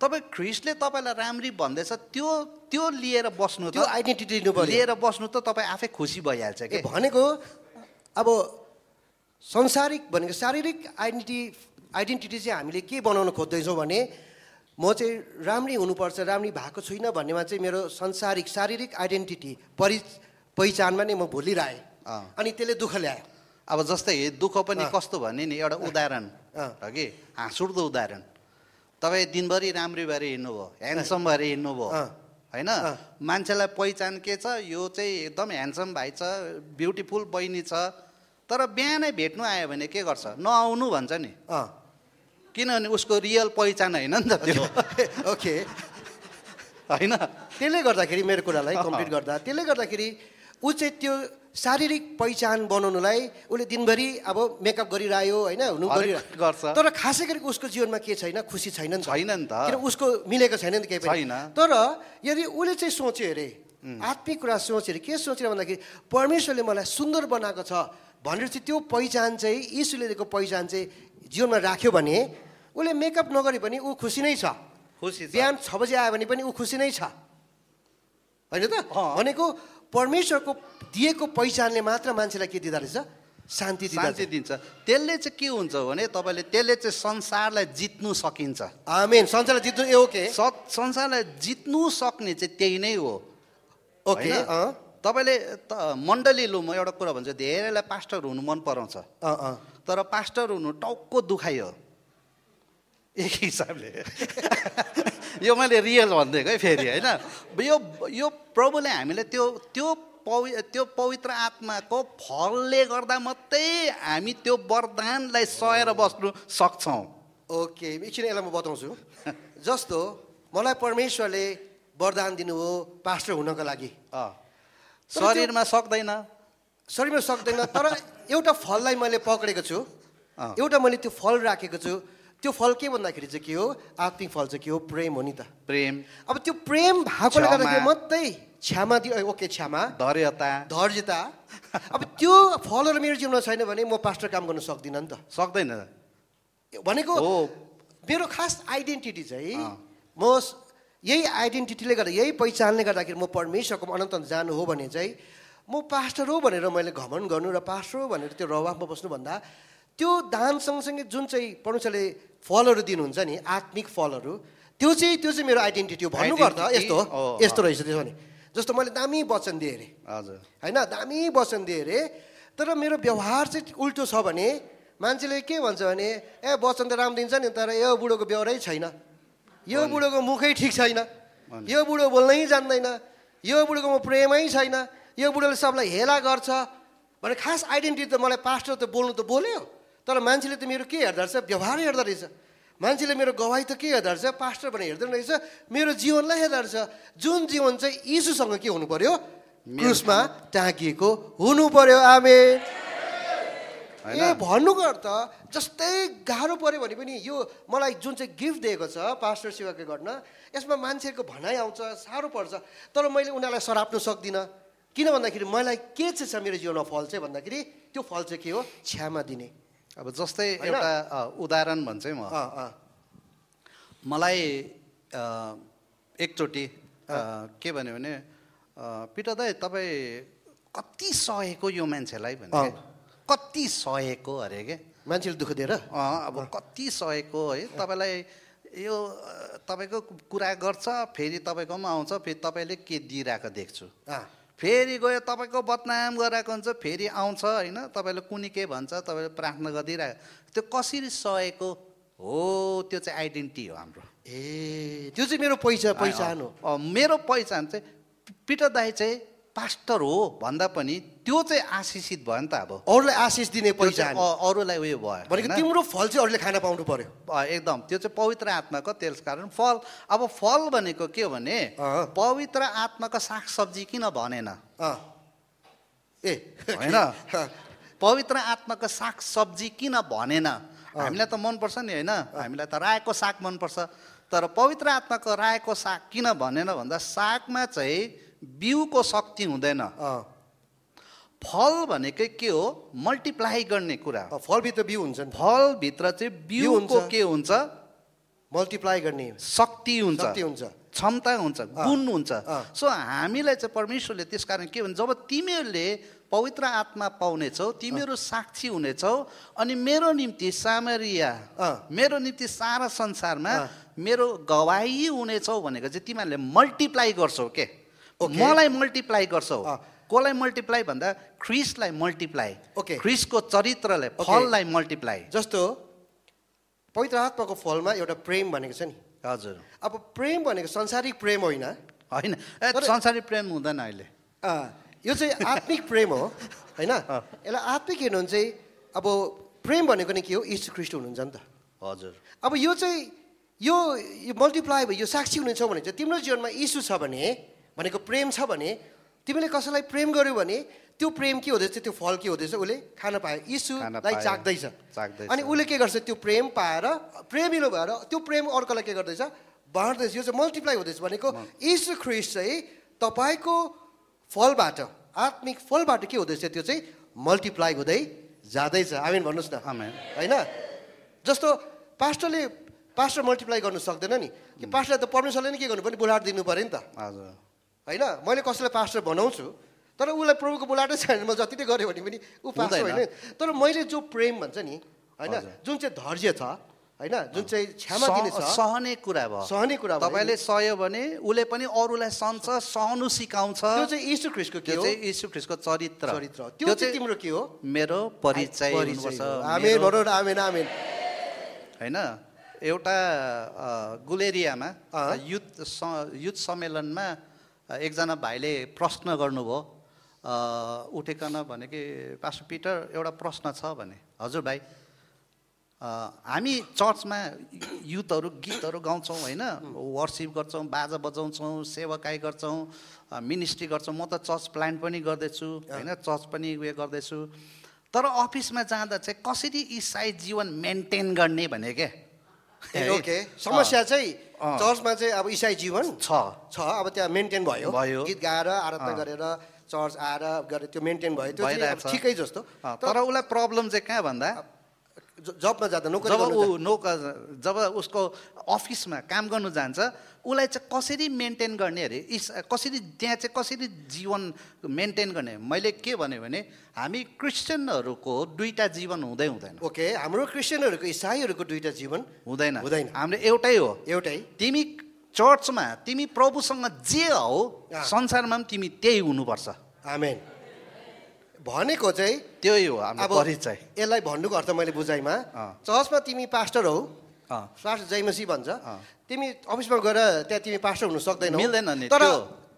तपाईँ ख्रिस्टले तपाईँलाई राम्री भन्दैछ त्यो लिएर बस्नु त्यो आइडेन्टिटी लिएर बस्नु त तपाईँ आफै खुसी भइहाल्छ कि भनेको अब संसारिक भनेको शारीरिक आइडेन्टिटी चाहिँ हामीले के बनाउन खोज्दैछौँ भने म चाहिँ राम्री हुनुपर्छ राम्री भएको छुइनँ भन्नेमा चाहिँ मेरो शारीरिक आइडेन्टिटी पहिचानमा नै म भुलिरहेँ अनि त्यसले दुःख ल्यायो अब जस्तै दुःख पनि कस्तो भने नि एउटा उदाहरण हो कि हाँसउठ्दो उदाहरण। तपाईँ दिनभरि राम्री भएर हिँड्नुभयो, ह्यान्डसम भएर हिँड्नुभयो होइन, मान्छेलाई पहिचान के छ, यो चाहिँ एकदम ह्यान्डसम भाइ छ, ब्युटिफुल बहिनी छ, तर बिहानै भेट्नु आयो भने के गर्छ, नआउनु भन्छ नि, किनभने उसको रियल पहिचान होइन नि त त्यो। ओके होइन, त्यसले गर्दाखेरि मेरो कुरालाई कम्प्लिट गर्दा त्यसले गर्दाखेरि ऊ चाहिँ त्यो शारीरिक पहिचान बनाउनुलाई उसले दिनभरि अब मेकअप गरिरह्यो होइन, हुनु गर्छ, तर खासै गरी उसको जीवनमा के छैन, खुसी छैन नि त, किन उसको मिलेको छैन नि त केही पनि। तर यदि उसले चाहिँ सोच्यो अरे आत्मिक कुरा सोच्यो अरे, के सोचेर भन्दाखेरि परमेश्वरले मलाई सुन्दर बनाएको छ भनेर चाहिँ त्यो पहिचान चाहिँ यीशुले दिएको पहिचान चाहिँ जीवनमा राख्यो भने उसले मेकअप नगरे पनि ऊ खुसी नै छ, बिहान 6 बजे आयो भने पनि ऊ खुसी नै छ होइन त। भनेको परमेश्वरको दिएको पहिचानले मात्र मान्छेलाई के दिँदो रहेछ, शान्ति दिन्छ। त्यसले चाहिँ के हुन्छ भने तपाईँले त्यसले चाहिँ संसारलाई जित्नु सकिन्छ। आमेन, संसारलाई जित्नु ओके, संसारलाई जित्नु सक्ने चाहिँ त्यही नै हो। ओके तपाईँले मण्डली लु, म एउटा कुरा भन्छु, धेरैलाई पास्टर हुनु मन पराउँछ, तर पास्टर हुनु टाउको दुखाइ हो एक हिसाबले। यो मैले रियल भनिदिएको है फेरि होइन। यो प्रभुले हामीले त्यो पवित्र आत्माको फलले गर्दा मात्रै हामी त्यो वरदानलाई सहेर बस्नु सक्छौँ। ओके, एकछिन यसलाई म बताउँछु। जस्तो मलाई परमेश्वरले वरदान दिनुभयो पास्टर हुनको लागि, शरीरमा सक्दैन, तर एउटा फललाई मैले पक्रेको छु, एउटा मैले त्यो फल राखेको छु। त्यो फल के भन्दाखेरि चाहिँ के हो, आत्मिक फल चाहिँ के हो, प्रेम हो नि त। प्रेम, अब त्यो प्रेम भएकोले गर्दाखेरि मात्रै क्षमा दियो, ओके क्षमा, धैर्यता। अब त्यो फलहरू मेरो जीवनमा छैन भने म पास्टर काम गर्न सक्दिनँ नि त, सक्दैन। भनेको मेरो खास आइडेन्टिटी चाहिँ म यही आइडेन्टिटीले गर्दा, यही पहिचानले गर्दाखेरि म परमेश्वरको अनन्त जानु हो भने चाहिँ म पास्टर हो भनेर मैले घमण्ड गर्नु र पास्टर हो भनेर त्यो रवाफमा बस्नुभन्दा त्यो दान सँगसँगै जुन चाहिँ परमेश्वरले फलहरू दिनुहुन्छ नि, आत्मिक फलहरू, त्यो चाहिँ मेरो आइडेन्टिटी हो भन्नु गर्दा यस्तो रहेछ। त्यसो भने जस्तो मैले दामी वचन दिएँ अरे, हजुर होइन, दामी वचन दिएँ अरे, तर मेरो व्यवहार चाहिँ उल्टो छ भने मान्छेले के भन्छ भने ए वचन त राम्रो दिन्छ नि, तर यो बुढोको व्यवहारै छैन, यो बुढोको मुखै ठिक छैन, यो बुढो बोल्नै जान्दैन, यो बुढोकोमा प्रेमै छैन, यो बुढोले सबलाई हेला गर्छ भने खास आइडेन्टिटी त मलाई पास्टर त बोल्नु त बोल्यो, तर मान्छेले त मेरो के हेर्दो रहेछ, व्यवहार हेर्दो रहेछ। मान्छेले मेरो गवाई त के हेर्दो रहेछ, पास्टर भनेर हेर्दो रहेछ, मेरो जीवनलाई हेर्दो रहेछ। जुन जीवन चाहिँ यीशुसँग के हुनु पर्यो, क्रुसमा टाँगिएको हुनु पर्यो। आमेन। भन्नुको अर्थ जस्तै गाह्रो पर्यो भने पनि यो मलाई जुन चाहिँ गिफ्ट दिएको छ पास्टर सेवाको गर्न, यसमा मान्छेको भनाइ आउँछ, साह्रो पर्छ, तर मैले उनीहरूलाई सराप्नु सक्दिनँ। किन भन्दाखेरि मलाई के चाहिँ छ मेरो जीवनमा फल चाहिँ भन्दाखेरि त्यो फल चाहिँ के हो, क्षमा दिने। अब जस्तै एउटा उदाहरण भन्छ है, मलाई एकचोटि के भन्यो भने पिटर दाइ तपाईँ कति सहेको यो मान्छेलाई भने, कति सहेको अरे के, मान्छेले दुःख दिएर अब कति सहेको है, तपाईँलाई यो तपाईँको कुरा गर्छ, फेरि तपाईँकोमा आउँछ, फेरि तपाईँले के दिइरहेको देख्छु, फेरि गयो तपाईँको बदनाम गराएको हुन्छ, फेरि आउँछ होइन, तपाईँले कुनी के भन्छ, तपाईँले प्रार्थना गरिदिइरहेको, त्यो कसरी सहेको हो, त्यो चाहिँ आइडेन्टिटी हो हाम्रो। त्यो चाहिँ मेरो पहिचान हो। मेरो पहिचान चाहिँ पिटर दाइ चाहिँ पास्टर हो भन्दा पनि त्यो चाहिँ आशिषित भयो नि त। अब अरूलाई आशिष दिने पहिचान, अरूलाई उयो भयो भनेको तिम्रो फल चाहिँ अरूले खान पाउनु पर्यो एकदम। त्यो चाहिँ पवित्र आत्माको, त्यस कारण फल। अब फल भनेको के हो भने पवित्र आत्माको सागसब्जी किन भनेन, होइन, पवित्र आत्माको सागसब्जी किन भनेन। हामीलाई त मनपर्छ नि होइन, हामीलाई त रायोको साग मनपर्छ, तर पवित्र आत्माको रायोको साग किन भनेन भन्दा सागमा चाहिँ बिउको शक्ति हुँदैन। फल भनेकै के हो, मल्टिप्लाई गर्ने कुरा। फलभित्र बिउ हुन्छ, फलभित्र चाहिँ बिउको के हुन्छ, मल्टिप्लाई गर्ने शक्ति हुन्छ, क्षमता हुन्छ, गुण हुन्छ। सो हामीलाई चाहिँ परमेश्वरले त्यस कारण के भन्छ, जब तिमीहरूले पवित्र आत्मा पाउनेछौ, तिमीहरू साक्षी हुनेछौ, अनि मेरो निम्ति सामरिया, मेरो निम्ति सारा संसारमा मेरो गवाही हुनेछौ भनेको चाहिँ तिमीहरूले मल्टिप्लाई गर्छौ के, मलाई मल्टिप्लाई गर्छौ। कसलाई मल्टिप्लाई भन्दा ख्रिस्टलाई मल्टिप्लाई, ख्रिस्टको चरित्रलाई, फललाई मल्टिप्लाई। जस्तो पवित्र आत्माको फलमा एउटा प्रेम भनेको छ नि हजुर अब प्रेम भनेको संसारिक प्रेम होइन होइन संसारिक प्रेम हुँदैन अहिले यो चाहिँ आत्मिक प्रेम हो होइन यसलाई आत्मिक हेर्नु भने चाहिँ अब प्रेम भनेको नि के हो यीशु ख्रीष्ट हुनुहुन्छ नि त हजुर अब यो चाहिँ यो मल्टिप्लाई भयो यो साक्षी हुनेछौ भने चाहिँ तिम्रो जीवनमा यीशु छ भने भनेको प्रेम छ भने तिमीले कसैलाई प्रेम गर्यौ भने त्यो प्रेम के हुँदैछ त्यो फल के हुँदैछ उसले खान पायो यीशुलाई चाख्दैछ अनि उसले के गर्छ त्यो प्रेम पाएर प्रेमिलो भएर त्यो प्रेम अर्कोलाई के गर्दैछ बाँड्दैछ यो चाहिँ मल्टिप्लाई हुँदैछ भनेको यीशु ख्रीष्ट चाहिँ तपाईँको फलबाट आत्मिक फलबाट के हुँदैछ त्यो चाहिँ मल्टिप्लाई हुँदै जाँदैछ आमेन भन्नुहोस् न होइन जस्तो पास्टर मल्टिप्लाई गर्नु सक्दैन नि कि पास्टरलाई त परमेश्वरले नै के गर्नु पर्ने बुलाट दिनु पऱ्यो नि त होइन मैले कसैलाई पास्टर बनाउँछु तर उसलाई प्रभुको बुलाटै छैन म जति नै गरेँ भने पनि ऊ पास्टर होइन तर मैले जो प्रेम भन्छ नि होइन जुन चाहिँ धैर्य छ होइन जुन चाहिँ क्षमा दिने छ सहने कुरा भयो तपाईँले सह्यो भने उसले पनि अरूलाई सहन्छ सहनु सिकाउँछ त्यो चाहिँ यीशु ख्रीष्टको के हो यीशु ख्रीष्टको चरित्र त्यो चाहिँ तिम्रो के हो मेरो परिचय आमेन भनौँ आमेन आमेन होइन एउटा गुलेरियामा युथ सम्मेलनमा एकजना भाइले प्रश्न गर्नुभयो उठेकन भने कि पास्टर पिटर एउटा प्रश्न छ भने हजुर भाइ हामी चर्चमा युथहरू गीतहरू गाउँछौँ होइन वर्सिप गर्छौँ बाजा बजाउँछौँ सेवाकाई गर्छौँ मिनिस्ट्री गर्छौँ म त चर्च प्लान्ट पनि गर्दैछु होइन चर्च पनि उयो गर्दैछु तर अफिसमा जाँदा चाहिँ कसरी इसाई जीवन मेन्टेन गर्ने भने क्या ओके समस्या चाहिँ चर्चमा चाहिँ अब इसाई जीवन छ अब त्यहाँ मेन्टेन भयो गीत गाएर आराधना गरेर चर्च आएर गरेर त्यो मेन्टेन भयो त्यो ठिकै जस्तो तर उसलाई प्रब्लम चाहिँ कहाँ भन्दा जबमा जाँदा जब उसको अफिसमा काम गर्नु जान्छ उसलाई चाहिँ कसरी मेन्टेन गर्ने अरे कसरी त्यहाँ चाहिँ कसरी जीवन मेन्टेन गर्ने मैले के भने हामी क्रिस्चियनहरूको दुईटा जीवन हुँदैन ओके हाम्रो क्रिस्चियनहरूको इसाईहरूको दुईटा जीवन हुँदैन हाम्रो एउटै हो तिमी चर्चमा तिमी प्रभुसँग जे हौ संसारमा पनि तिमी त्यही हुनुपर्छ आमेन भनेको चाहिँ त्यही हो हाम्रो परिचय यसलाई भन्नुको अर्थ मैले बुझाइमा चर्चमा तिमी पास्टर हौ पास्टर जयमसी भन्छ तिमी अफिसमा गएर त्यहाँ तिमी पास्टर हुन सक्दैनौ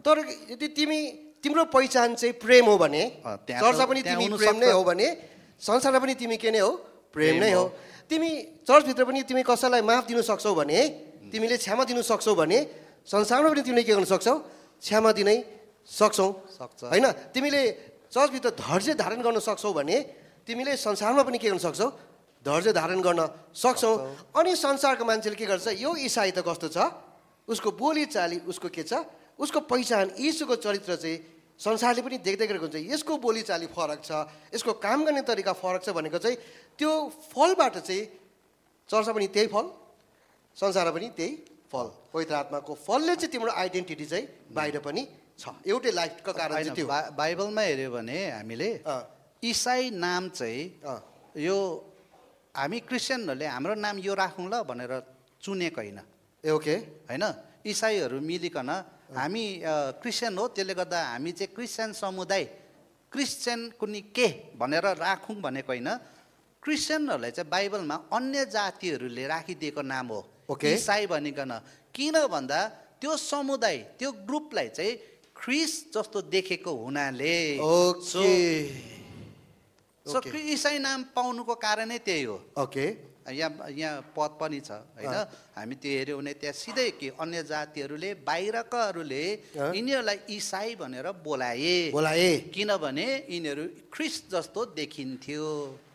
तर यदि तिम्रो पहिचान चाहिँ प्रेम हो भने चर्चमा पनि तिमी प्रेम नै हो भने संसारमा पनि तिमी के नै हो प्रेम नै हो तिमी चर्चभित्र पनि तिमी कसैलाई माफ दिनु सक्छौ भने तिमीले क्षमा दिनु सक्छौ भने संसारमा पनि तिमीले के गर्न सक्छौ क्षमा दिनै सक्छौ होइन तिमीले चर्चभित्र धैर्य धारण गर्न सक्छौ भने तिमीले संसारमा पनि के गर्न सक्छौ धैर्य धारण गर्न सक्छौ अनि संसारको मान्छेले के गर्छ यो इसाई त कस्तो छ उसको बोलीचाली उसको के छ उसको पहिचान यीशुको चरित्र चाहिँ संसारले पनि देख्दै गरेको हुन्छ यसको बोलीचाली फरक छ यसको काम गर्ने तरिका फरक छ भनेको चाहिँ त्यो फलबाट चाहिँ चर्चमा पनि त्यही फल संसारमा पनि त्यही फल पवित्र आत्माको फलले चाहिँ तिम्रो आइडेन्टिटी चाहिँ बाहिर पनि छ एउटै लाइफको कारण चाहिँ त्यो बाइबलमा हेऱ्यो भने हामीले इसाई नाम चाहिँ यो हामी क्रिस्चियनहरूले हाम्रो नाम यो राखौँ ल भनेर चुनेको होइन ओके होइन इसाईहरू मिलिकन हामी क्रिस्चियन हो त्यसले गर्दा हामी चाहिँ क्रिस्चियन समुदाय क्रिस्चियन कुनै के भनेर राखौँ भनेको होइन क्रिस्चियनहरूलाई चाहिँ बाइबलमा अन्य जातिहरूले राखिदिएको नाम हो इसाई भनिकन किन भन्दा त्यो समुदाय त्यो ग्रुपलाई चाहिँ ख्रिस्ट जस्तो देखेको हुनाले इसाई नाम पाउनुको कारणै त्यही हो ओके यहाँ पद पनि छ होइन हामी त्यो हेऱ्यौँ भने त्यहाँ सिधै के अन्य जातिहरूले बाहिरकाहरूले यिनीहरूलाई इसाई भनेर बोलाए किनभने यिनीहरू ख्रिस्ट जस्तो देखिन्थ्यो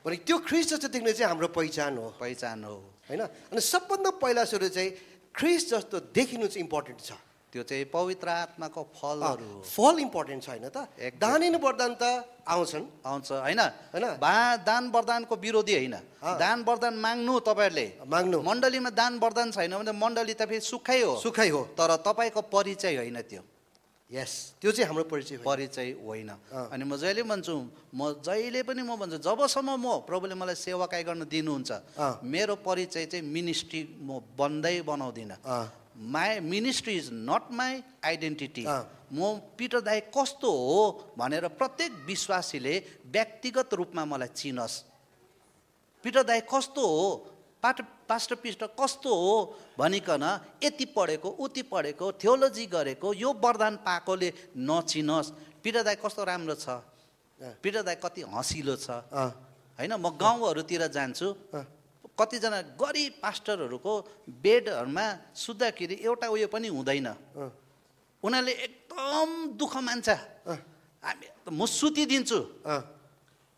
भने त्यो ख्रिस्ट जस्तो देख्ने चाहिँ हाम्रो पहिचान हो होइन अनि सबभन्दा पहिला सुरु चाहिँ ख्रिस्ट जस्तो देखिनु चाहिँ इम्पोर्टेन्ट छ त्यो चाहिँ पवित्र आत्माको फलहरू फल इम्पोर्टेन्ट छैन त दान वरदान त आउँछ होइन दान वरदानको विरोधी होइन दान वरदान माग्नु तपाईँहरूले मण्डलीमा दान वरदान छैन भने मण्डली त फेरि सुखै हो तर तपाईँको परिचय होइन त्यो यस त्यो चाहिँ हाम्रो परिचय होइन अनि म जहिले पनि भन्छु जबसम्म म प्रभुले मलाई सेवाकाई गर्न दिनुहुन्छ मेरो परिचय चाहिँ मिनिस्ट्री म बनाउँदिनँ my ministry is not my identity म पिटर दाई कस्तो हो भनेर प्रत्येक विश्वासीले व्यक्तिगत रूपमा मलाई चिनोस् पिटर दाई कस्तो हो पास्टर पिस्टर कस्तो हो भनिकन यति पढेको उति पढेको थियोलोजी गरेको यो वरदान पाएकोले नचिनोस्। पिटर दाइ कस्तो राम्रो छ, पिटर दाइ कति हँसिलो छ होइन। म गाउँहरूतिर जान्छु, कतिजना गरिब पास्टरहरूको बेडहरूमा सुत्दाखेरि एउटा उयो पनि हुँदैन, उनीहरूले एकदम दुःख मान्छ। म सुतिदिन्छु,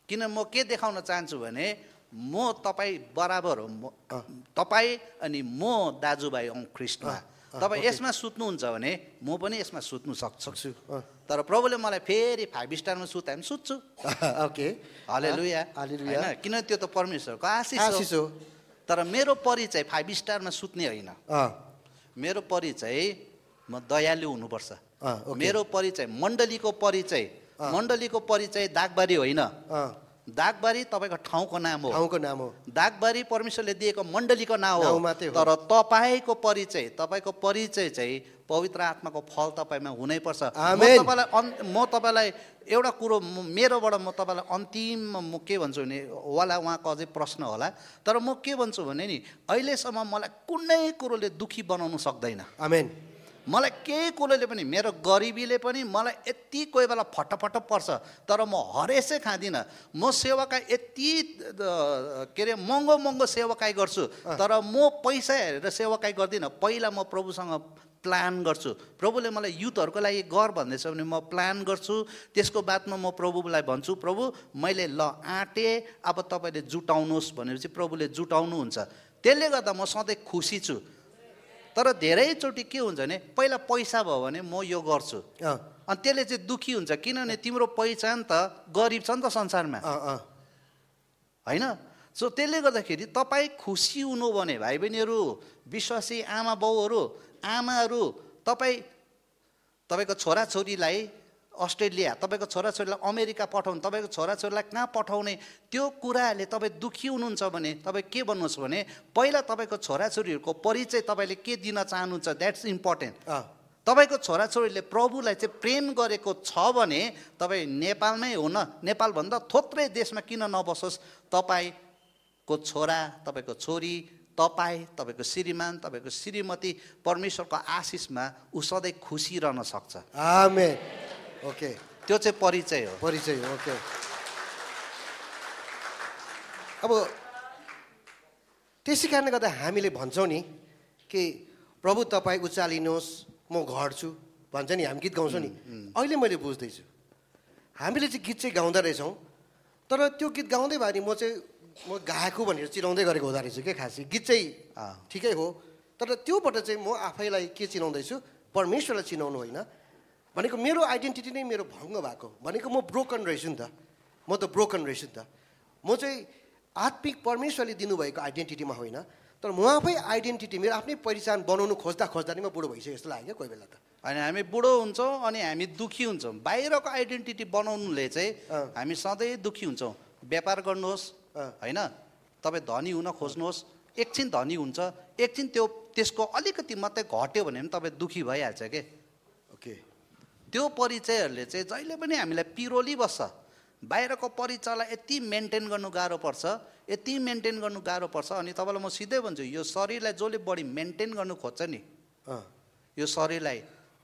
किन म के देखाउन चाहन्छु भने म तपाईँ बराबर हो, तपाईँ अनि म दाजुभाइ हौँ ख्रिस्टमा। तपाईँ यसमा सुत्नुहुन्छ भने म पनि यसमा सुत्नु सक्छु। तर प्रभुले मलाई फेरि 5 स्टारमा सुताए पनि सुत्छु। ओके, हालेलुया होइन, किन त्यो त परमेश्वरको आशीष हो। तर मेरो परिचय 5 स्टारमा सुत्ने होइन। मेरो परिचय म दयालु हुनुपर्छ। मेरो परिचय मण्डलीको परिचय, मण्डलीको परिचय दागबारी होइन। दागबारी तपाईँको ठाउँको नाम हो, दागबारी परमेश्वरले दिएको मण्डलीको नाम हो। तर तपाईँको परिचय चाहिँ पवित्र आत्माको फल तपाईँमा हुनैपर्छ। म तपाईँलाई एउटा कुरो मेरोबाट म तपाईँलाई अन्तिम म के भन्छु भने होला उहाँको अझै प्रश्न होला, तर म के भन्छु भने नि अहिलेसम्म मलाई कुनै कुरोले दुःखी बनाउनु सक्दैन। आमेन। मलाई केही कुरोले पनि, मेरो गरिबीले पनि मलाई यति कोही बेला फटफट पर्छ, तर म हरेसै खाँदिनँ। म सेवाकाई यति के अरे महँगो सेवाकाई गर्छु, तर म पैसा हेरेर सेवाकाई गर्दिनँ। पहिला म प्रभुसँग प्लान गर्छु। प्रभुले मलाई युथहरूको लागि गर भन्दैछ भने म प्लान गर्छु। त्यसको बादमा म प्रभुलाई भन्छु, प्रभु मैले ल आँटेँ, अब तपाईँले जुटाउनुहोस् भनेपछि प्रभुले जुटाउनुहुन्छ। त्यसले गर्दा म सधैँ खुसी छु। तर धेरैचोटि के हुन्छ भने पहिला पैसा भयो भने म यो गर्छु, अनि त्यसले चाहिँ दुःखी हुन्छ, किनभने तिम्रो पहिचान त गरिब छ नि त संसारमा होइन। सो त्यसले गर्दाखेरि तपाईँ खुसी हुनु भने भाइ बहिनीहरू, विश्वासी आमा बाउहरू, आमाहरू, तपाईँको छोराछोरीलाई अस्ट्रेलिया, तपाईँको छोराछोरीलाई अमेरिका पठाउनु, तपाईँको छोराछोरीलाई कहाँ पठाउने, त्यो कुराहरूले तपाईँ दुःखी हुनुहुन्छ भने तपाईँ के भन्नुहोस् भने पहिला तपाईँको छोराछोरीहरूको परिचय तपाईँले के दिन चाहनुहुन्छ, द्याट्स इम्पोर्टेन्ट। तपाईँको छोराछोरीले प्रभुलाई चाहिँ प्रेम गरेको छ भने तपाईँ नेपालमै हो न, नेपालभन्दा थोत्रै देशमा किन नबसोस्, तपाईँको छोरा, तपाईँको छोरी, तपाईँको श्रीमान, तपाईँको श्रीमती परमेश्वरको आशिषमा ऊ सधैँ खुसी रहन सक्छ। आमेन। ओके, त्यो चाहिँ परिचय हो। ओके। अब त्यसै कारणले गर्दा हामीले भन्छौँ नि कि प्रभु तपाईँ उचालिनुहोस् म घट्छु भन्छ नि, हामी गीत गाउँछौँ नि। अहिले मैले बुझ्दैछु हामीले चाहिँ गीत चाहिँ गाउँदा रहेछौँ, तर त्यो गीत गाउँदै भयो नि म गाएको भनेर चिनाउँदै गरेको हुँदो रहेछु के। खासै गीत चाहिँ ठिकै हो, तर त्योबाट चाहिँ म आफैलाई के चिनाउँदैछु, परमेश्वरलाई चिनाउनु होइन। भनेको मेरो आइडेन्टिटी नै मेरो भङ्ग भएको, भनेको म ब्रोकन रहेछु नि त, म त ब्रोकन रहेछु नि त। म चाहिँ आत्मिक परमेश्वरले दिनुभएको आइडेन्टिटीमा होइन, तर म आफै आइडेन्टिटी मेरो आफ्नै पहिचान बनाउनु खोज्दा नि म बुढो भइसक्यो जस्तो लाग्यो कोही बेला त। होइन, हामी बुढो हुन्छौँ अनि हामी दुःखी हुन्छौँ। बाहिरको आइडेन्टिटी बनाउनुले चाहिँ हामी सधैँ दुःखी हुन्छौँ। व्यापार गर्नुहोस् होइन, तपाईँ धनी हुन खोज्नुहोस्, एकछिन धनी हुन्छ, एकछिन त्यसको अलिकति मात्रै घट्यो भने पनि तपाईँ दुःखी भइहाल्छ के। ओके, त्यो परिचयहरूले चाहिँ जहिले पनि हामीलाई पिरोली बस्छ। बाहिरको परिचयलाई यति मेन्टेन गर्नु गाह्रो पर्छ, यति मेन्टेन गर्नु गाह्रो पर्छ। अनि तपाईँलाई म सिधै भन्छु, यो शरीरलाई जसले बढी मेन्टेन गर्नु खोज्छ नि, यो शरीरलाई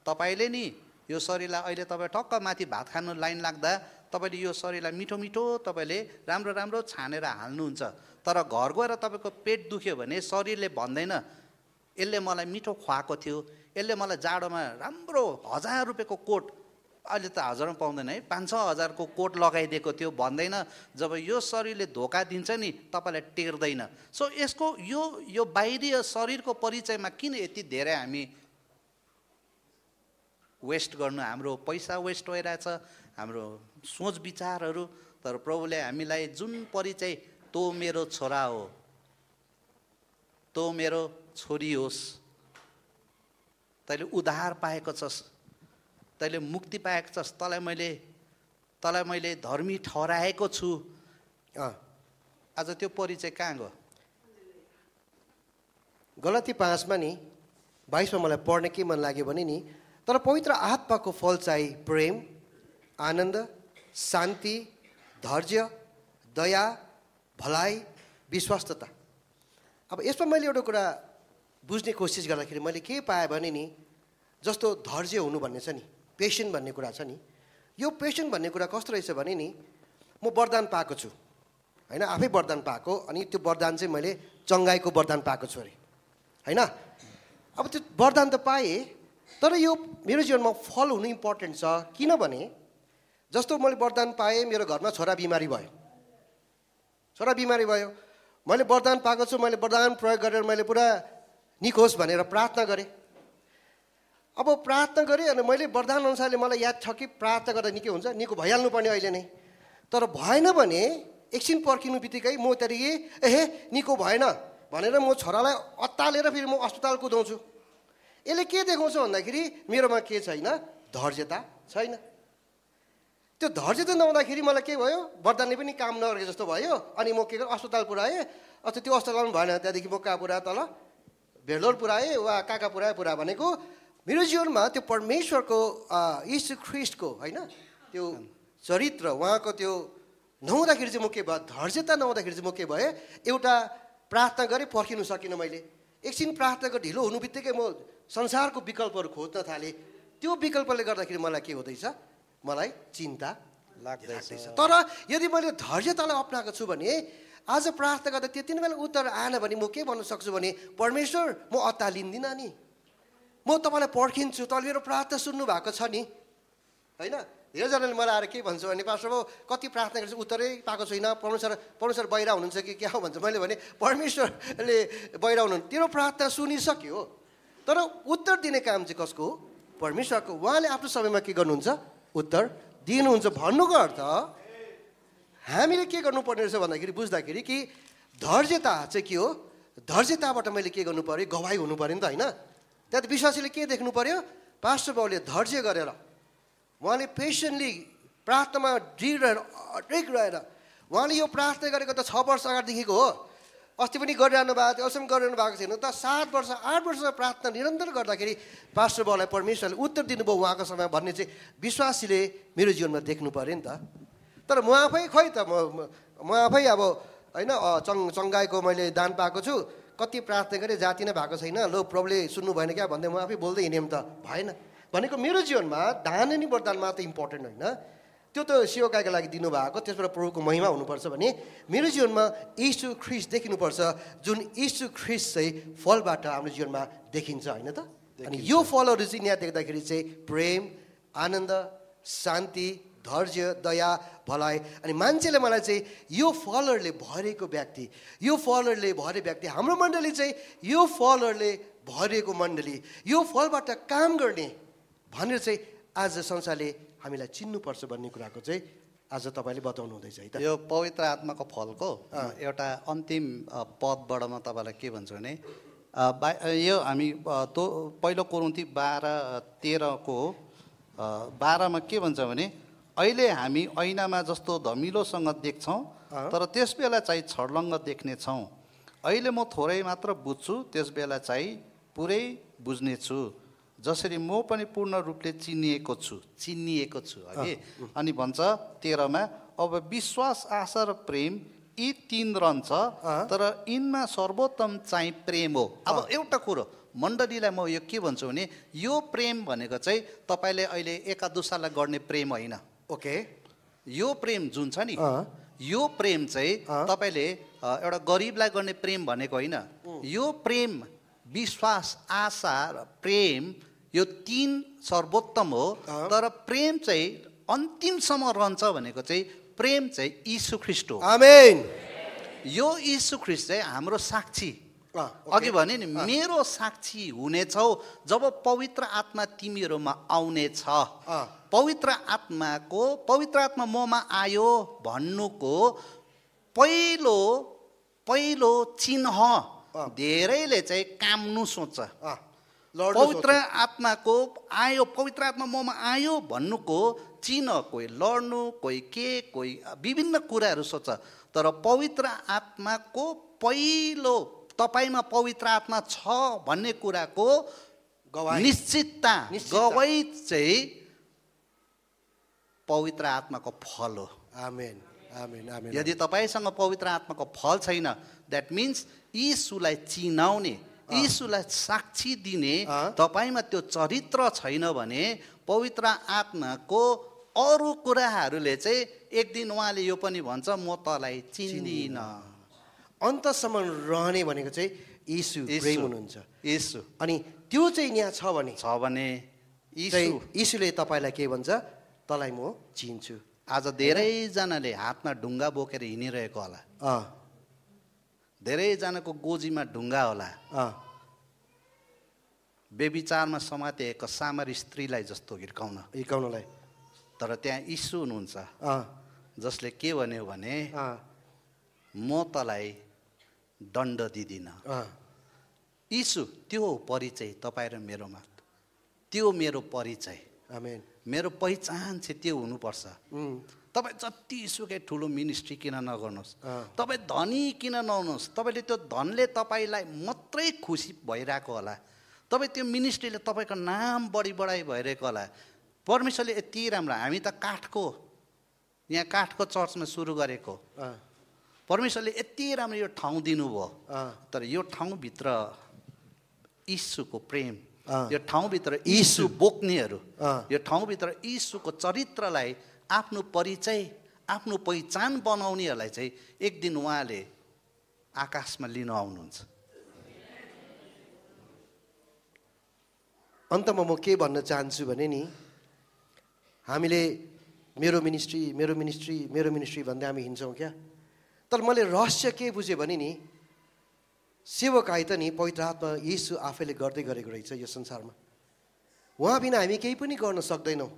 तपाईँले नि, यो शरीरलाई अहिले तपाईँ टक्क माथि भात खानु लाइन लाग्दा तपाईँले यो शरीरलाई मिठो मिठो तपाईँले राम्रो राम्रो छानेर हाल्नुहुन्छ, तर घर गएर तपाईँको पेट दुख्यो भने शरीरले भन्दैन यसले मलाई मिठो खुवाएको थियो, यसले मलाई जाडोमा राम्रो 1000 रुपियाँको कोट, अहिले त 1000 पाउँदैन है, 5-6 हजारको कोट लगाइदिएको थियो भन्दैन। जब यो शरीरले धोका दिन्छ नि तपाईँलाई टेर्दैन। सो यसको यो बाहिरी शरीरको परिचयमा किन यति धेरै हामी वेस्ट गर्नु, हाम्रो पैसा वेस्ट भइरहेछ, हाम्रो सोच विचारहरू। तर प्रभुले हामीलाई जुन परिचय, तँ मेरो छोरा हो, तँ मेरो छोरी होस्, तैँले उद्धार पाएको छस्, तैँले मुक्ति पाएको छस्, तँलाई मैले धर्मी ठहराएको छु। आज त्यो परिचय कहाँ गयो? गलाती 5 नि 22 मलाई पढ्ने के मन लाग्यो भने नि, तर पवित्र आत्माको फल चाहिँ प्रेम, आनन्द, शान्ति, धैर्य, दया, भलाइ, विश्वासता। अब यसमा मैले एउटा कुरा बुझ्ने कोसिस गर्दाखेरि मैले के पाएँ भने नि जस्तो धैर्य हुनु भन्ने छ नि, पेसेन्ट भन्ने कुरा छ नि, यो पेसेन्ट भन्ने कुरा कस्तो रहेछ भने नि म वरदान पाएको छु होइन, आफै वरदान पाएको, अनि त्यो वरदान चाहिँ मैले चङ्गाइको वरदान पाएको छु अरे होइन। अब त्यो वरदान त पाएँ, तर यो मेरो जीवनमा फल हुनु इम्पोर्टेन्ट छ। किनभने जस्तो मैले वरदान पाएँ, मेरो घरमा छोरा बिमारी भयो, मैले वरदान पाएको छु, मैले वरदान प्रयोग गरेर मैले पुरा निको होस् भनेर प्रार्थना गरेँ। अब प्रार्थना गरेँ अनि मैले वरदान अनुसारले मलाई याद छ कि प्रार्थना गर्दा निकै हुन्छ, निको भइहाल्नु पर्ने अहिले नै, तर भएन भने एकछिन पर्खिनु बित्तिकै म त्यहाँदेखि निको भएन भनेर म छोरालाई अत्तालेर फेरि म अस्पताल कुदाउँछु। यसले के देखाउँछ भन्दाखेरि मेरोमा के छैन, धैर्यता छैन। त्यो धैर्यता नहुँदाखेरि मलाई के भयो, वरदानले पनि काम नगरेको जस्तो भयो। अनि म के गरेँ, अस्पताल पुऱ्याएँ। अथवा त्यो अस्पतालमा भएन, त्यहाँदेखि म कहाँ पुऱ्याएँ, तल भेलोर पुऱ्याएँ वा कहाँ पुऱ्याएँ भनेको मेरो जीवनमा त्यो परमेश्वरको यीशु ख्रीष्टको होइन त्यो चरित्र उहाँको त्यो नहुँदाखेरि चाहिँ म के भयो, धैर्यता नहुँदाखेरि चाहिँ म के भएँ, एउटा प्रार्थना गरेँ, पर्खिनु सकिनँ मैले। एकछिन प्रार्थनाको ढिलो हुनु बित्तिकै म संसारको विकल्पहरू खोज्न थालेँ। त्यो विकल्पले गर्दाखेरि मलाई के हुँदैछ, मलाई चिन्ता लाग्दैछ। तर यदि मैले धैर्यतालाई अप्नाएको छु भने आज प्रार्थना गर्दा त्यति नै बेला उत्तर आएन भने म के भन्न सक्छु भने, परमेश्वर म अत्तालिँदिनँ नि, म तपाईँलाई पर्खिन्छु, तपाईँले मेरो प्रार्थना सुन्नु भएको छ नि होइन। धेरैजनाले मलाई आएर के भन्छ भने, पास्टर बाबु कति प्रार्थना गर्छु उत्तरै पाएको छैन, परमेश्वर बाहिर हुनुहुन्छ कि क्या हो भन्छ। मैले भने परमेश्वरले बाहिर हुनुहुन्छ, तेरो प्रार्थना सुनिसक्यो, तर उत्तर दिने काम चाहिँ कसको हो, परमेश्वरको। उहाँले आफ्नो समयमा के गर्नुहुन्छ, उत्तर दिनुहुन्छ। भन्नुको अर्थ हामीले के गर्नुपर्ने रहेछ भन्दाखेरि बुझ्दाखेरि कि धैर्यता चाहिँ के हो, धैर्यताबाट मैले के गर्नु पऱ्यो, गवाई हुनु पऱ्यो नि त होइन। त्यहाँ त विश्वासीले के देख्नु पऱ्यो, पास्टर बाबुले धैर्य गरेर उहाँले पेसेन्टली प्रार्थनामा दृढ रहेर उहाँले यो प्रार्थना गरेको त 6 वर्ष अगाडिदेखिको हो, अस्ति पनि गरिरहनु भएको थियो, अवश्य गरिरहनु भएको छैन त 7 वर्ष 8 वर्ष प्रार्थना निरन्तर गर्दाखेरि पास्टर बाबुलाई परमेश्वरले उत्तर दिनुभयो उहाँको समय भन्ने चाहिँ विश्वासीले मेरो जीवनमा देख्नु पऱ्यो नि त। तर म आफै खै त म आफै अब होइन चङ्गाइको मैले दान पाएको छु, कति प्रार्थना गरेँ जाति नै भएको छैन, लो प्रभुले सुन्नु भएन क्या भन्दै म आफै बोल्दै हिँड्यौँ त भएन। भनेको मेरो जीवनमा दान अनि वरदान मात्र इम्पोर्टेन्ट होइन, त्यो त सेवकाईको लागि दिनुभएको, त्यसबाट प्रभुको महिमा हुनुपर्छ भने मेरो जीवनमा यीशु ख्रीष्ट देखिनुपर्छ, जुन यीशु ख्रीष्ट चाहिँ फलबाट हाम्रो जीवनमा देखिन्छ होइन त। अनि यो फलहरू चाहिँ यहाँ देख्दाखेरि चाहिँ प्रेम, आनन्द, शान्ति, धैर्य, दया, भलाइ। अनि मान्छेले मलाई चाहिँ यो फलहरूले भरेको व्यक्ति, यो फलहरूले भरे व्यक्ति, हाम्रो मण्डली चाहिँ यो फलहरूले भरिएको मण्डली, यो फलबाट काम गर्ने भनेर चाहिँ आज संसारले हामीलाई चिन्नुपर्छ भन्ने कुराको चाहिँ आज तपाईँले बताउनु हुँदैछ है त। यो पवित्र आत्माको फलको एउटा अन्तिम पदबाट म तपाईँलाई के भन्छु भने यो हामी पहिलो कोरिन्थी 12:13 12मा के भन्छ भने, अहिले हामी ऐनामा जस्तो धमिलोसँग देख्छौँ, तर त्यस बेला चाहिँ छर्लङ्ग देख्नेछौँ। अहिले म थोरै मात्र बुझ्छु, त्यस बेला चाहिँ पुरै बुझ्नेछु, जसरी म पनि पूर्ण रूपले चिनिएको छु हगि। अनि भन्छ 13मा, अब विश्वास, आशा र प्रेम यी 3 रहन्छ, तर यिनमा सर्वोत्तम चाहिँ प्रेम हो। अब एउटा कुरो मण्डलीलाई म यो के भन्छु भने, यो प्रेम भनेको चाहिँ तपाईँले अहिले एका दुसरालाई गर्ने प्रेम होइन। ओके, यो प्रेम जुन छ नि, यो प्रेम चाहिँ तपाईँले एउटा गरिबलाई गर्ने प्रेम भनेको होइन। यो प्रेम विश्वास, आशा र प्रेम यो 3 सर्वोत्तम हो, तर प्रेम चाहिँ अन्तिमसम्म रहन्छ भनेको चाहिँ प्रेम चाहिँ यीशु ख्रीष्ट हो। आमेन। यो यीशु ख्रीष्ट चाहिँ हाम्रो साक्षी, अघि भने नि मेरो साक्षी हुनेछौ जब पवित्र आत्मा तिमीहरूमा आउनेछ। पवित्र आत्मा ममा आयो भन्नुको पहिलो चिन्ह धेरैले चाहिँ काम्नु सोच्छ। पवित्र आत्मा ममा आयो भन्नुको चिन्ह कोही लड्नु, कोही विभिन्न कुराहरू सोच्छ। तर पवित्र आत्माको पहिलो तपाईँमा पवित्र आत्मा छ भन्ने कुराको निश्चितता, गवाई चाहिँ पवित्र आत्माको फल हो। आमेन। आमेन आमेन यदि तपाईँसँग पवित्र आत्माको फल छैन, द्याट मिन्स यीशुलाई चिनाउने, यीशुलाई साक्षी दिने तपाईँमा त्यो चरित्र छैन भने पवित्र आत्माको अरू कुराहरूले चाहिँ एक दिन उहाँले यो पनि भन्छ, म तँलाई चिन्दिनँ। अन्तसम्म रहने भनेको चाहिँ यीशु प्रेम हुनुहुन्छ। यीशु अनि त्यो चाहिँ यहाँ छ भने यीशुले तपाईँलाई के भन्छ, तँलाई म चिन्छु। आज धेरैजनाले हातमा ढुङ्गा बोकेर हिँडिरहेको होला, धेरैजनाको गोजीमा ढुङ्गा होला, बेविचारमा समातेको सामरी स्त्रीलाई जस्तो हिर्काउनलाई। तर त्यहाँ यीशु हुनुहुन्छ जसले के भन्यो भने म तँलाई दण्ड दिदिनँ। यीशु त्यो परिचय तपाईँ र मेरोमा, त्यो मेरो परिचय, आमेन। मेरो पहिचान चाहिँ त्यो हुनुपर्छ। तपाईँ जतिसुकै ठुलो मिनिस्ट्री किन नगर्नुहोस्, तपाईँ धनी किन नहुनुहोस्, तपाईँले त्यो धनले तपाईँलाई मात्रै खुसी भइरहेको होला, तपाईँ त्यो मिनिस्ट्रीले तपाईँको नाम बढी बढाइ भइरहेको होला। परमेश्वरले यति राम्रो, हामी त काठको, यहाँ काठको चर्चमा सुरु गरेको, परमेश्वरले यति राम्रो यो ठाउँ दिनुभयो। तर यो ठाउँभित्र यीशुको प्रेम, यो ठाउँभित्र यीशु बोक्नेहरू, यो ठाउँभित्र यीशुको चरित्रलाई आफ्नो परिचय, आफ्नो पहिचान बनाउनेहरूलाई चाहिँ एक दिन उहाँले आकाशमा लिन आउनुहुन्छ। अन्तमा म के भन्न चाहन्छु भने नि, हामीले मेरो मिनिस्ट्री भन्दै हामी हिँड्छौँ क्या। तर मैले रहस्य के बुझेँ भने नि, सेवकाई त नि पवित्र आत्मा यीशु आफैले गर्दै गरेको रहेछ यो संसारमा। उहाँ बिना हामी केही पनि गर्न सक्दैनौँ।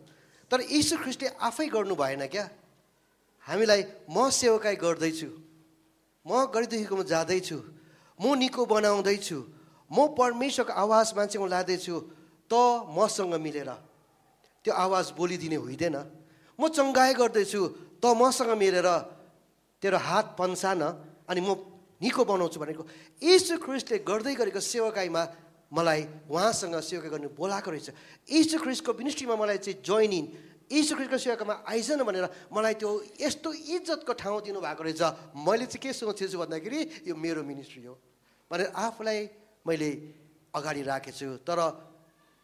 तर यीशु ख्रीष्टले आफै गर्नु भएन क्या। हामीलाई म सेवकाई गर्दैछु, म गरिदेखिको जाँदैछु, म निको बनाउँदैछु, म परमेश्वरको आवाज मान्छेमा लाँदैछु, त मसँग मिलेर त्यो आवाज बोलिदिने हुँदैन। म चङ्गाइ गर्दैछु, त मसँग मिलेर तेरो हात पन्सान अनि म निको बनाउँछु भनेको यीशु ख्रीष्टले गर्दै गरेको सेवकाईमा मलाई उहाँसँग सेवकाई गर्नु बोलाएको रहेछ। यीशु ख्रीष्टको मिनिस्ट्रीमा मलाई चाहिँ जोइन इन, यीशु ख्रीष्टको सेवकाईमा आइजन भनेर मलाई त्यो यस्तो इज्जतको ठाउँ दिनुभएको रहेछ। मैले चाहिँ के सोचेछु भन्दाखेरि यो मेरो मिनिस्ट्री हो भनेर आफूलाई मैले अगाडि राखेछु। तर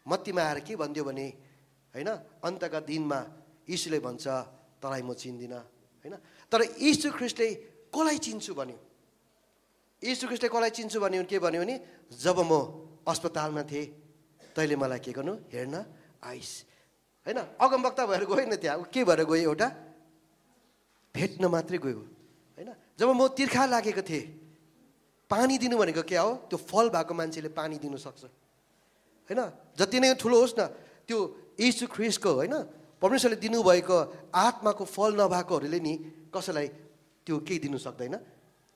मत्तीमा आएर के भनिदियो भने होइन, अन्तका दिनमा यीशुले भन्छ तँलाई म चिन्दिनँ होइन। तर यीशु ख्रीष्टले कसलाई चिन्छु भन्यो, यीशु ख्रीष्टले कसलाई चिन्छु भन्यो के भन्यो भने, जब म अस्पतालमा थिएँ तैँले मलाई के गर्नु हेर्न आइस होइन। अगमवक्ता भएर गएन त्यहाँ, के भएर गयो, एउटा भेट्न मात्रै गयो होइन। जब म तिर्खा लागेको थिएँ, पानी दिनु भनेको क्या हो, त्यो फल भएको मान्छेले पानी दिनु सक्छ होइन। जति नै ठुलो होस् न, त्यो यीशु ख्रीष्टको होइन परमेश्वरले दिनुभएको आत्माको फल नभएकोहरूले नि कसैलाई त्यो केही दिनु सक्दैन।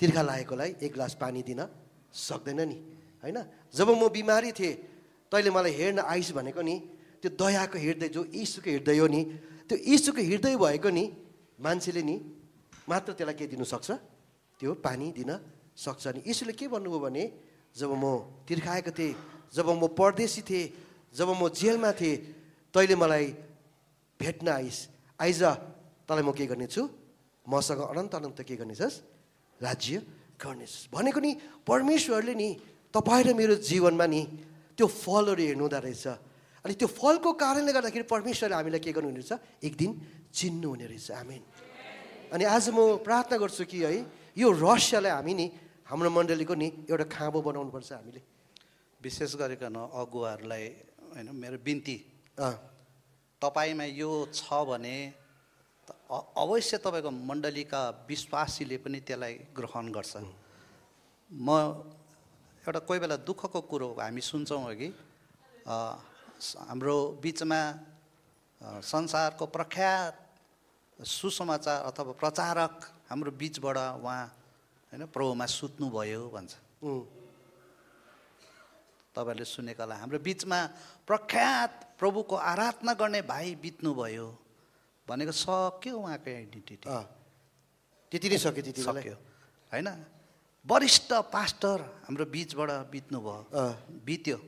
तिर्खा लागेकोलाई एक गिलास पानी दिन सक्दैन नि होइन। जब म बिमारी थिएँ तैँले मलाई हेर्न आइस भनेको नि, त्यो दयाको हृदय जो यीशुको हृदय हो नि, त्यो यीशुको हृदय भएको नि मान्छेले नि मात्र त्यसलाई के दिनु सक्छ, त्यो पानी दिन सक्छ नि। यीशुले के भन्नुभयो भने, जब म तिर्खाएको थिएँ, जब म परदेशी थिएँ, जब म जेलमा थिएँ, तैँले मलाई भेट्न आइज तँलाई म के गर्नेछु, मसँग अनन्त अनन्त के गर्नेछस्, राज्य गर्नेछस् भनेको नि। परमेश्वरले नि तपाईँ र मेरो जीवनमा नि त्यो फलहरू हेर्नु हुँदो रहेछ। अनि त्यो फलको कारणले गर्दाखेरि परमेश्वरले हामीलाई के गर्नु हुने रहेछ, एक दिन चिन्नु हुने रहेछ। आमेन। अनि आज म प्रार्थना गर्छु कि है यो रहस्यलाई हामी नि हाम्रो मण्डलीको नि एउटा खाँबो बनाउनुपर्छ हामीले। विशेष गरिकन अगुवाहरूलाई होइन, मेरो बिन्ती, तपाईँमा यो छ भने अवश्य तपाईँको मण्डलीका विश्वासीले पनि त्यसलाई ग्रहण गर्छ। म एउटा कोही बेला दुःखको कुरो हामी सुन्छौँ कि हाम्रो बिचमा संसारको प्रख्यात सुसमाचार अथवा प्रचारक हाम्रो बिचबाट उहाँ होइन प्रभुमा सुत्नुभयो भन्छ। तपाईँहरूले सुनेको होला, हाम्रो बिचमा प्रख्यात प्रभुको आराधना गर्ने भाइ बित्नुभयो भनेको सक्यो उहाँको आइडेन्टिटी, त्यति नै सक्यो, त्यति सक्यो होइन। वरिष्ठ पास्टर हाम्रो बिचबाट बित्नुभयो, बित्यो,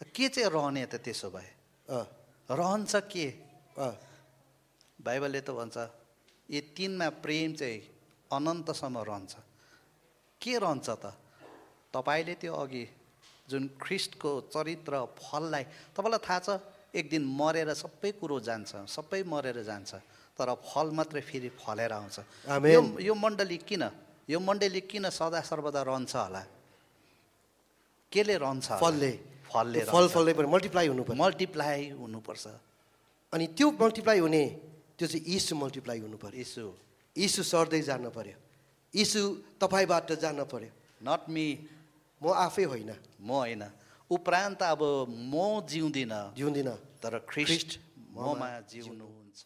के चाहिँ रहने त त्यसो भए, रहन्छ के? बाइबलले त भन्छ यी तिनमा प्रेम चाहिँ अनन्तसम्म रहन्छ। के रहन्छ त? तपाईँले त्यो अघि जुन ख्रिस्टको चरित्र फललाई, तपाईँलाई थाहा छ एक दिन मरेर सबै कुरो जान्छ, सबै मरेर जान्छ, तर फल मात्रै फेरि फलेर आउँछ। यो मण्डली किन सदा सर्वदा रहन्छ होला? केले रहन्छ? फलले मल्टिप्लाई हुनुपर्छ। अनि त्यो मल्टिप्लाई हुने त्यो चाहिँ यीशु मल्टिप्लाई हुनु पर्यो। यीशु सर्दै जानु पर्यो। यीशु तपाईँबाट जानु पर्यो। नट मी, म आफै होइन, उपरान्त अब म जिउँदिन, तर ख्रिस्ट ममा जिउनुहुन्छ।